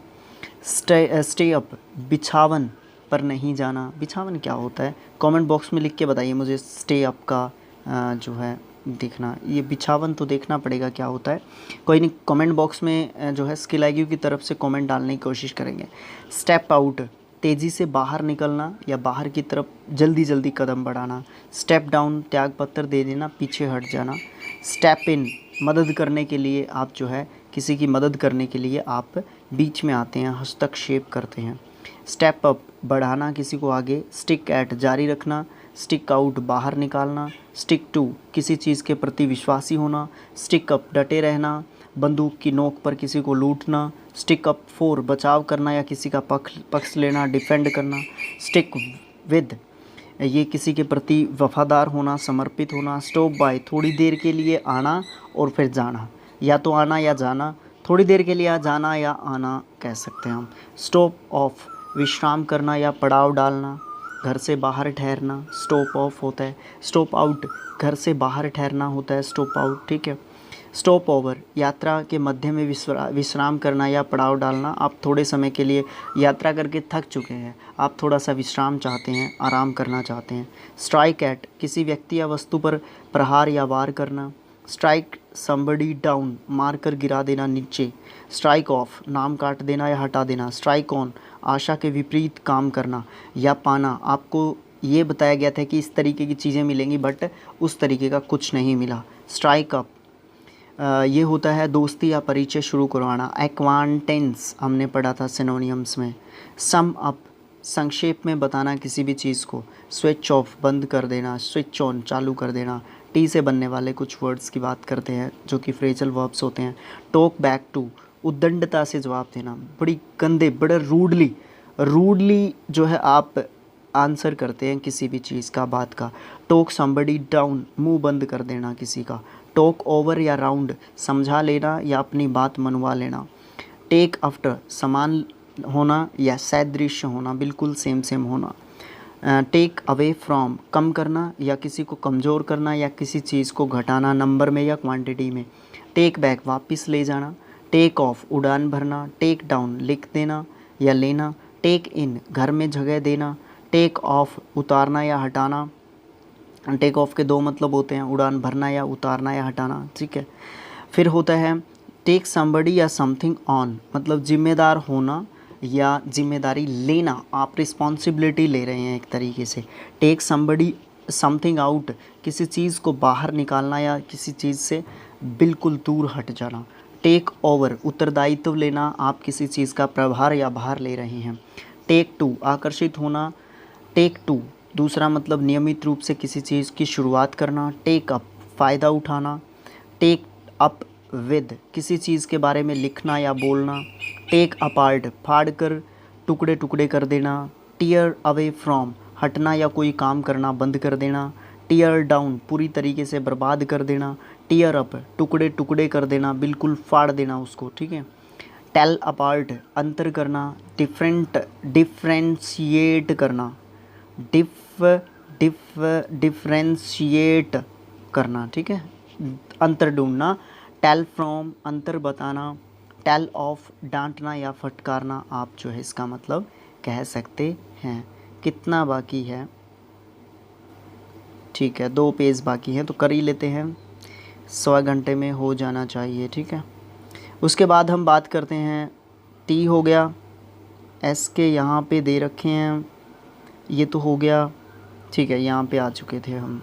स्टे अप बिछावन पर नहीं जाना, बिछावन क्या होता है कमेंट बॉक्स में लिख के बताइए मुझे, स्टे अप का जो है देखना, ये बिछावन तो देखना पड़ेगा क्या होता है, कोई नहीं कमेंट बॉक्स में जो है स्किल IQ की तरफ से कमेंट डालने की कोशिश करेंगे। स्टेप आउट तेज़ी से बाहर निकलना या बाहर की तरफ जल्दी कदम बढ़ाना, स्टेप डाउन त्याग पत्र दे देना पीछे हट जाना, स्टेप इन मदद करने के लिए आप जो है किसी की मदद करने के लिए आप बीच में आते हैं हस्तक्षेप करते हैं, स्टेप अप बढ़ाना किसी को आगे, स्टिक एट जारी रखना, स्टिक आउट बाहर निकालना, स्टिक टू किसी चीज़ के प्रति विश्वासी होना, स्टिक अप डटे रहना बंदूक की नोक पर किसी को लूटना, स्टिक अप फॉर बचाव करना या किसी का पक्ष लेना डिफेंड करना, स्टिक विद ये किसी के प्रति वफादार होना समर्पित होना, स्टॉप बाय थोड़ी देर के लिए आना और फिर जाना, या तो आना या जाना, थोड़ी देर के लिए जाना या आना कह सकते हैं हम, स्टॉप ऑफ विश्राम करना या पड़ाव डालना, घर से बाहर ठहरना स्टॉप ऑफ होता है, स्टॉप आउट घर से बाहर ठहरना होता है स्टॉप आउट, ठीक है। स्टॉप ओवर, यात्रा के मध्य में विश्राम करना या पड़ाव डालना। आप थोड़े समय के लिए यात्रा करके थक चुके हैं, आप थोड़ा सा विश्राम चाहते हैं, आराम करना चाहते हैं। स्ट्राइक एट, किसी व्यक्ति या वस्तु पर प्रहार या वार करना। स्ट्राइक समबडी डाउन, मार कर गिरा देना नीचे। स्ट्राइक ऑफ, नाम काट देना या हटा देना। स्ट्राइक ऑन, आशा के विपरीत काम करना या पाना। आपको ये बताया गया था कि इस तरीके की चीज़ें मिलेंगी, बट उस तरीके का कुछ नहीं मिला। स्ट्राइक अप, ये होता है दोस्ती या परिचय शुरू करवाना। एक्वांटेंस हमने पढ़ा था सिनोनियम्स में। सम अप, संक्षेप में बताना किसी भी चीज़ को। स्विच ऑफ, बंद कर देना। स्विच ऑन, चालू कर देना। टी से बनने वाले कुछ वर्ड्स की बात करते हैं जो कि फ्रेजल वर्ब्स होते हैं। टॉक बैक टू, उद्दंडता से जवाब देना, बड़ी गंदे, बड़े रूडली जो है आप आंसर करते हैं किसी भी चीज़ का, बात का। टॉक समबडी डाउन, मुंह बंद कर देना किसी का। टॉक ओवर या राउंड, समझा लेना या अपनी बात मनवा लेना। टेक आफ्टर, समान होना या सदृश होना, बिल्कुल सेम होना। टेक अवे फ्रॉम, कम करना या किसी को कमज़ोर करना या किसी चीज़ को घटाना नंबर में या क्वांटिटी में। टेक बैक, वापस ले जाना। टेक ऑफ, उड़ान भरना। टेक डाउन, लिख देना या लेना। टेक इन, घर में जगह देना। टेक ऑफ, उतारना या हटाना। टेक ऑफ के दो मतलब होते हैं, उड़ान भरना या उतारना या हटाना, ठीक है। फिर होता है टेक समबडी या समथिंग ऑन, मतलब जिम्मेदार होना या जिम्मेदारी लेना, आप रिस्पॉन्सिबिलिटी ले रहे हैं एक तरीके से। टेक समबडी समथिंग आउट, किसी चीज़ को बाहर निकालना या किसी चीज़ से बिल्कुल दूर हट जाना। टेक ओवर, उत्तरदायित्व लेना, आप किसी चीज़ का प्रभार या भार ले रहे हैं। टेक टू, आकर्षित होना। टेक टू दूसरा मतलब नियमित रूप से किसी चीज़ की शुरुआत करना। टेक अप, फ़ायदा उठाना। टेक अप विद, किसी चीज़ के बारे में लिखना या बोलना। टेक अपार्ट, फाड़ कर टुकड़े टुकड़े कर देना। टीयर अवे फ्रॉम, हटना या कोई काम करना बंद कर देना। टीयर डाउन, पूरी तरीके से बर्बाद कर देना। टीयर अप, टुकड़े टुकड़े कर देना, बिल्कुल फाड़ देना उसको, ठीक है। टेल अपार्ट, अंतर करना। डिफ्रेंशिएट करना। डिफ्रेंशिएट करना, ठीक है, अंतर ढूंढना। टेल फ्रॉम, अंतर बताना। टेल ऑफ, डांटना या फटकारना, आप जो है इसका मतलब कह सकते हैं। कितना बाकी है? ठीक है, 2 पेज बाकी हैं तो कर ही लेते हैं, 100 घंटे में हो जाना चाहिए, ठीक है। उसके बाद हम बात करते हैं, टी हो गया, एस के यहाँ पे दे रखे हैं, ये तो हो गया, ठीक है, यहाँ पे आ चुके थे हम।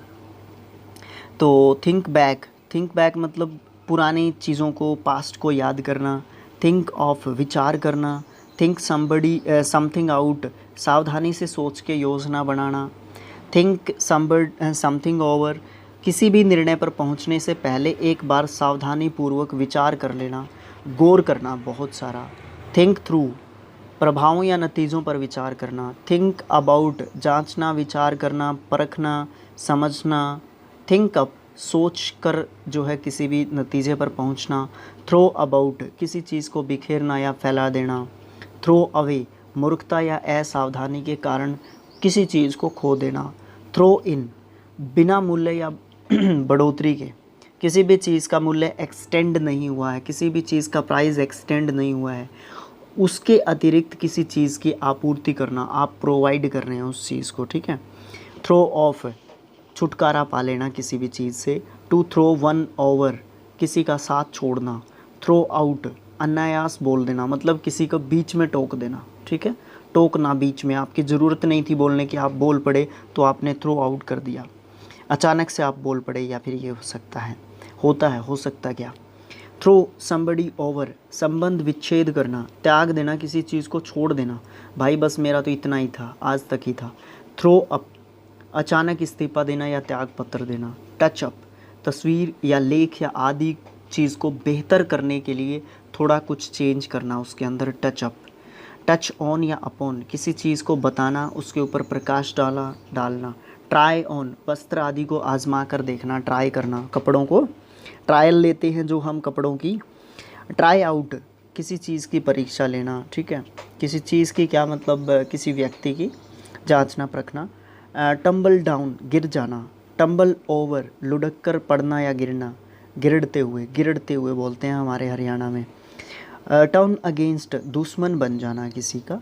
तो थिंक बैक मतलब पुरानी चीज़ों को, पास्ट को याद करना। थिंक ऑफ, विचार करना। थिंक समथिंग आउट, सावधानी से सोच के योजना बनाना। थिंक समथिंग ओवर, किसी भी निर्णय पर पहुंचने से पहले एक बार सावधानी पूर्वक विचार कर लेना, गौर करना बहुत सारा। थिंक थ्रू, प्रभावों या नतीजों पर विचार करना। थिंक अबाउट, जांचना, विचार करना, परखना, समझना। थिंक अप, सोच कर जो है किसी भी नतीजे पर पहुंचना। थ्रो अबाउट, किसी चीज़ को बिखेरना या फैला देना। थ्रो अवे, मूर्खता या असावधानी के कारण किसी चीज़ को खो देना। थ्रो इन, बिना मूल्य या बढ़ोतरी के, किसी भी चीज़ का मूल्य एक्सटेंड नहीं हुआ है, किसी भी चीज़ का प्राइस एक्सटेंड नहीं हुआ है, उसके अतिरिक्त किसी चीज़ की आपूर्ति करना, आप प्रोवाइड कर रहे हैं उस चीज़ को, ठीक है। थ्रो ऑफ, छुटकारा पा लेना किसी भी चीज़ से। टू थ्रो वन ओवर, किसी का साथ छोड़ना। थ्रो आउट, अनायास बोल देना, मतलब किसी को बीच में टोक देना, ठीक है। टोकना बीच में, आपकी ज़रूरत नहीं थी बोलने की, आप बोल पड़े तो आपने थ्रो आउट कर दिया। अचानक से आप बोल पड़े, या फिर ये हो सकता है, होता है, हो सकता क्या। थ्रो समबडी ओवर, संबंध विच्छेद करना, त्याग देना, किसी चीज़ को छोड़ देना, भाई बस मेरा तो इतना ही था, आज तक ही था। थ्रो अप, अचानक इस्तीफा देना या त्याग पत्र देना। टच अप, तस्वीर या लेख या आदि चीज़ को बेहतर करने के लिए थोड़ा कुछ चेंज करना उसके अंदर, टच अप। टच ऑन या अपॉन, किसी चीज़ को बताना, उसके ऊपर प्रकाश डालना। ट्राई ऑन, वस्त्र आदि को आजमा कर देखना, ट्राई करना, कपड़ों को ट्रायल लेते हैं जो हम कपड़ों की। ट्राई आउट, किसी चीज़ की परीक्षा लेना, ठीक है, किसी चीज़ की, क्या मतलब किसी व्यक्ति की जांचना परखना। टम्बल डाउन, गिर जाना। टम्बल ओवर, लुढ़क कर पड़ना या गिरना। गिरड़ते हुए बोलते हैं हमारे हरियाणा में। टर्न अगेंस्ट, दुश्मन बन जाना किसी का,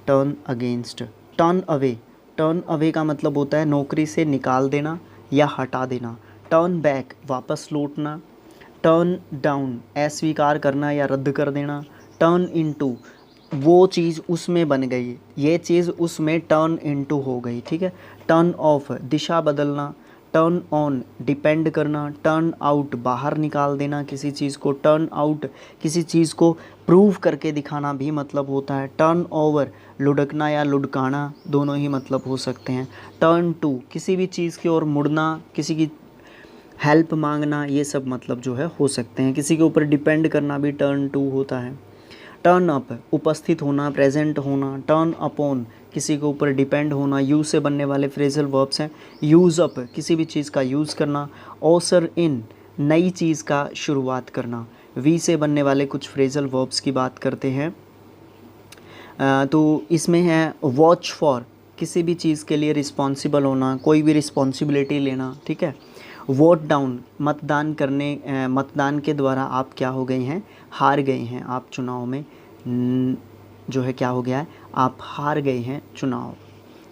टर्न अगेंस्ट। टर्न अवे का मतलब होता है नौकरी से निकाल देना या हटा देना। टर्न बैक, वापस लौटना। टर्न डाउन, अस्वीकार करना या रद्द कर देना। टर्न इनटू, वो चीज़ उसमें बन गई, ये चीज़ उसमें टर्न इनटू हो गई, ठीक है। टर्न ऑफ, दिशा बदलना। टर्न ऑन, डिपेंड करना। टर्न आउट, बाहर निकाल देना किसी चीज़ को। टर्न आउट, किसी चीज़ को प्रूव करके दिखाना भी मतलब होता है। टर्न ओवर, लुढ़कना या लुढ़काना, दोनों ही मतलब हो सकते हैं। टर्न टू, किसी भी चीज़ की ओर मुड़ना, किसी की हेल्प मांगना, ये सब मतलब जो है हो सकते हैं। किसी के ऊपर डिपेंड करना भी टर्न टू होता है। टर्न अप, उपस्थित होना, प्रेजेंट होना। टर्न अपॉन, किसी के ऊपर डिपेंड होना। यूज से बनने वाले फ्रेजल वर्ब्स हैं। यूज़ अप, किसी भी चीज़ का यूज़ करना। ऑसर इन, नई चीज़ का शुरुआत करना। वी से बनने वाले कुछ फ्रेजल वर्ब्स की बात करते हैं। तो इसमें है वॉच फॉर, किसी भी चीज़ के लिए रिस्पॉन्सिबल होना, कोई भी रिस्पॉन्सिबिलिटी लेना, ठीक है। वोट डाउन, मतदान करने, मतदान के द्वारा आप क्या हो गए हैं, हार गए हैं आप चुनाव में, जो है क्या हो गया है, आप हार गए हैं चुनाव।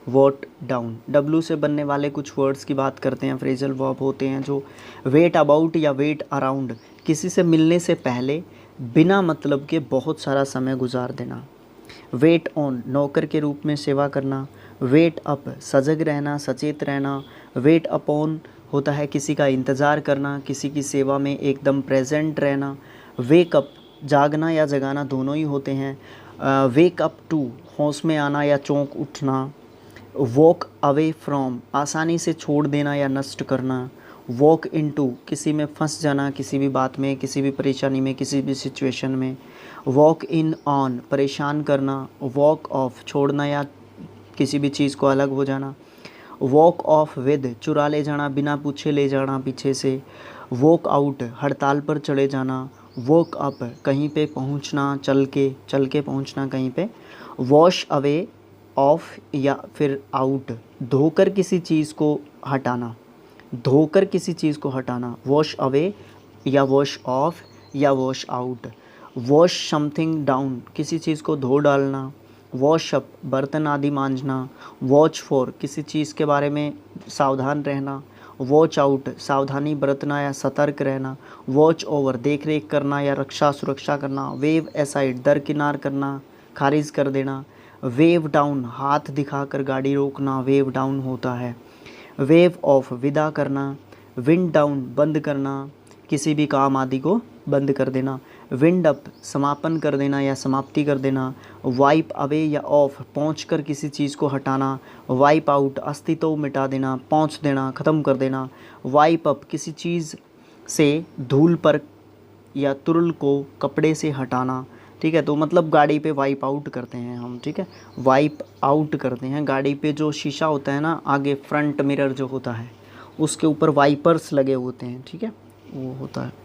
Vote down. डब्लू से बनने वाले कुछ वर्ड्स की बात करते हैं, फ्रेजल वर्ब होते हैं जो वेट अबाउट या वेट अराउंड, किसी से मिलने से पहले बिना मतलब के बहुत सारा समय गुजार देना। वेट ऑन, नौकर के रूप में सेवा करना। वेट अप, सजग रहना, सचेत रहना। वेट अपॉन होता है किसी का इंतज़ार करना, किसी की सेवा में एकदम प्रेजेंट रहना। वेक अप, जागना या जगाना दोनों ही होते हैं। वेक अप टू, होश में आना या चौंक उठना। वॉक अवे फ्रॉम, आसानी से छोड़ देना या नष्ट करना। वॉक इनटू, किसी में फंस जाना, किसी भी बात में, किसी भी परेशानी में, किसी भी सिचुएशन में। वॉक इन ऑन, परेशान करना। वॉक ऑफ, छोड़ना या किसी भी चीज़ को अलग हो जाना। वॉक ऑफ विद, चुरा ले जाना, बिना पूछे ले जाना पीछे से। वॉक आउट, हड़ताल पर चढ़े जाना। वॉक अप, कहीं पे पहुंचना, चल के पहुंचना कहीं पे। वॉश अवे ऑफ या फिर आउट, धोकर किसी चीज़ को हटाना, धोकर किसी चीज़ को हटाना। वॉश अवे या वॉश ऑफ या wash out. Wash something down, किसी चीज़ को धो डालना। वॉश अप, बर्तन आदि मांजना। वॉच फॉर, किसी चीज़ के बारे में सावधान रहना। वॉच आउट, सावधानी बरतना या सतर्क रहना। वॉच ओवर, देख रेख करना या रक्षा सुरक्षा करना। वेव असाइड, दरकिनार करना, खारिज कर देना। वेव डाउन, हाथ दिखाकर गाड़ी रोकना वेव डाउन होता है। वेव ऑफ, विदा करना। विंड डाउन, बंद करना, किसी भी काम आदि को बंद कर देना। विंड अप, समापन कर देना या समाप्ति कर देना। वाइप अवे या ऑफ, पहुँच कर किसी चीज़ को हटाना। वाइप आउट, अस्तित्व मिटा देना, पहुँच देना, ख़त्म कर देना। वाइप अप, किसी चीज़ से धूल पर या तुरल को कपड़े से हटाना, ठीक है। तो मतलब गाड़ी पे वाइप आउट करते हैं हम, ठीक है, वाइप आउट करते हैं। गाड़ी पे जो शीशा होता है ना, आगे फ्रंट मिरर जो होता है, उसके ऊपर वाइपर्स लगे होते हैं, ठीक है, वो होता है।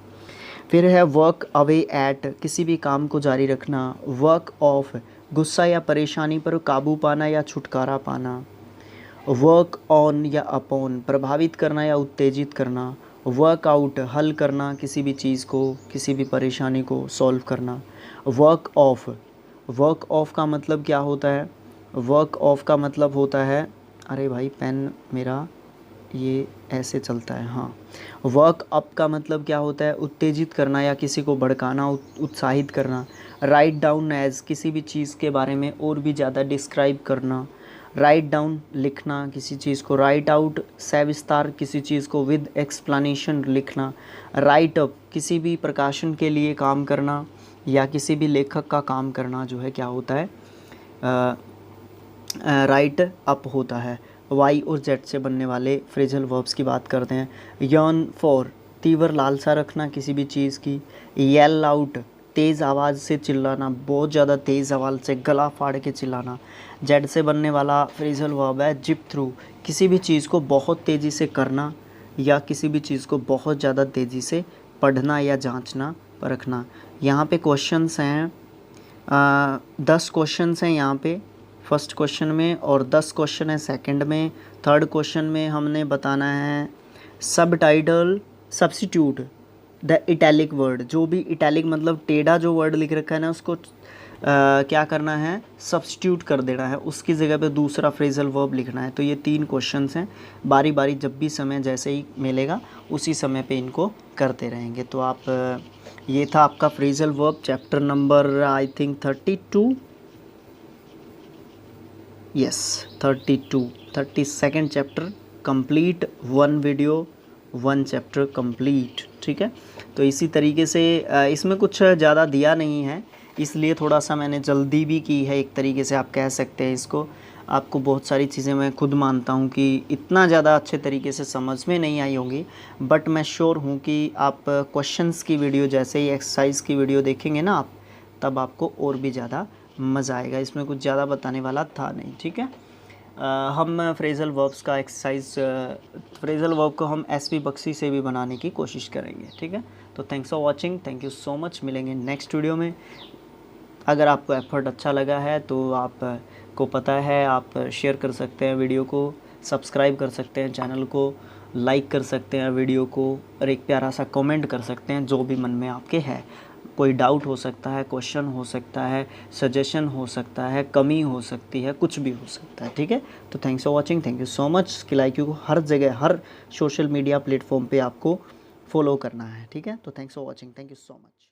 फिर है वर्क अवे एट, किसी भी काम को जारी रखना। वर्क ऑफ, गुस्सा या परेशानी पर काबू पाना या छुटकारा पाना। वर्क ऑन या अपॉन, प्रभावित करना या उत्तेजित करना। वर्क आउट, हल करना किसी भी चीज़ को, किसी भी परेशानी को सॉल्व करना। वर्क ऑफ, वर्क ऑफ का मतलब क्या होता है, वर्क ऑफ का मतलब होता है, अरे भाई पेन मेरा ये ऐसे चलता है, हाँ। वर्क अप का मतलब क्या होता है, उत्तेजित करना या किसी को भड़काना, उत्साहित करना। राइट डाउन एज, किसी भी चीज़ के बारे में और भी ज़्यादा डिस्क्राइब करना। राइट डाउन, लिखना किसी चीज़ को। राइट आउट, सविस्तार किसी चीज़ को विद एक्सप्लेनेशन लिखना। राइट अप, किसी भी प्रकाशन के लिए काम करना या किसी भी लेखक का काम करना जो है क्या होता है, राइट अप होता है। वाई और जेड से बनने वाले फ्रेजल वर्ब्स की बात करते हैं। यर्न फॉर, तीव्र लालसा रखना किसी भी चीज़ की। येल आउट, तेज़ आवाज़ से चिल्लाना, बहुत ज़्यादा तेज़ आवाज़ से गला फाड़ के चिल्लाना। जेड से बनने वाला फ्रेजल वर्ब है जिप थ्रू, किसी भी चीज़ को बहुत तेज़ी से करना या किसी भी चीज़ को बहुत ज़्यादा तेज़ी से पढ़ना या जांचना परखना। यहाँ पे क्वेश्चंस हैं, 10 क्वेश्चंस हैं यहाँ पे फर्स्ट क्वेश्चन में और 10 क्वेश्चन है सेकंड में। थर्ड क्वेश्चन में हमने बताना है सब title substitute the italic word, जो भी इटैलिक मतलब टेढ़ा जो वर्ड लिख रखा है ना उसको क्या करना है, सब्स्टिट्यूट कर देना है, उसकी जगह पे दूसरा फ्रेजल वर्ब लिखना है। तो ये 3 क्वेश्चंस हैं, बारी बारी जब भी समय जैसे ही मिलेगा उसी समय पे इनको करते रहेंगे। तो आप ये था आपका phrasal verb chapter number I think 32, yes 32, 32nd chapter complete, 1 video 1 chapter complete. ठीक है, तो इसी तरीके से इसमें कुछ ज़्यादा दिया नहीं है, इसलिए थोड़ा सा मैंने जल्दी भी की है, एक तरीके से आप कह सकते हैं इसको। आपको बहुत सारी चीज़ें मैं खुद मानता हूँ कि इतना ज़्यादा अच्छे तरीके से समझ में नहीं आई होंगी, बट मैं श्योर हूँ कि आप क्वेश्चंस की वीडियो जैसे ही एक्सरसाइज की वीडियो देखेंगे ना आप, तब आपको और भी ज़्यादा मज़ा आएगा। इसमें कुछ ज़्यादा बताने वाला था नहीं। ठीक है, हम फ्रेजल वर्ब्स का एक्सरसाइज, फ्रेजल वर्ब को हम एसवी बख्शी से भी बनाने की कोशिश करेंगे। ठीक है, तो thanks for watching, thank you so much, मिलेंगे नेक्स्ट वीडियो में। अगर आपको एफर्ट अच्छा लगा है तो आपको पता है आप शेयर कर सकते हैं वीडियो को, सब्सक्राइब कर सकते हैं चैनल को, लाइक कर सकते हैं वीडियो को, और एक प्यारा सा कमेंट कर सकते हैं जो भी मन में आपके है। कोई डाउट हो सकता है, क्वेश्चन हो सकता है, सजेशन हो सकता है, कमी हो सकती है, कुछ भी हो सकता है। ठीक है, तो thanks for watching, thank you so much. Skill IQ को हर जगह, हर सोशल मीडिया प्लेटफॉर्म पे आपको फॉलो करना है। ठीक है, तो thanks for watching, thank you so much.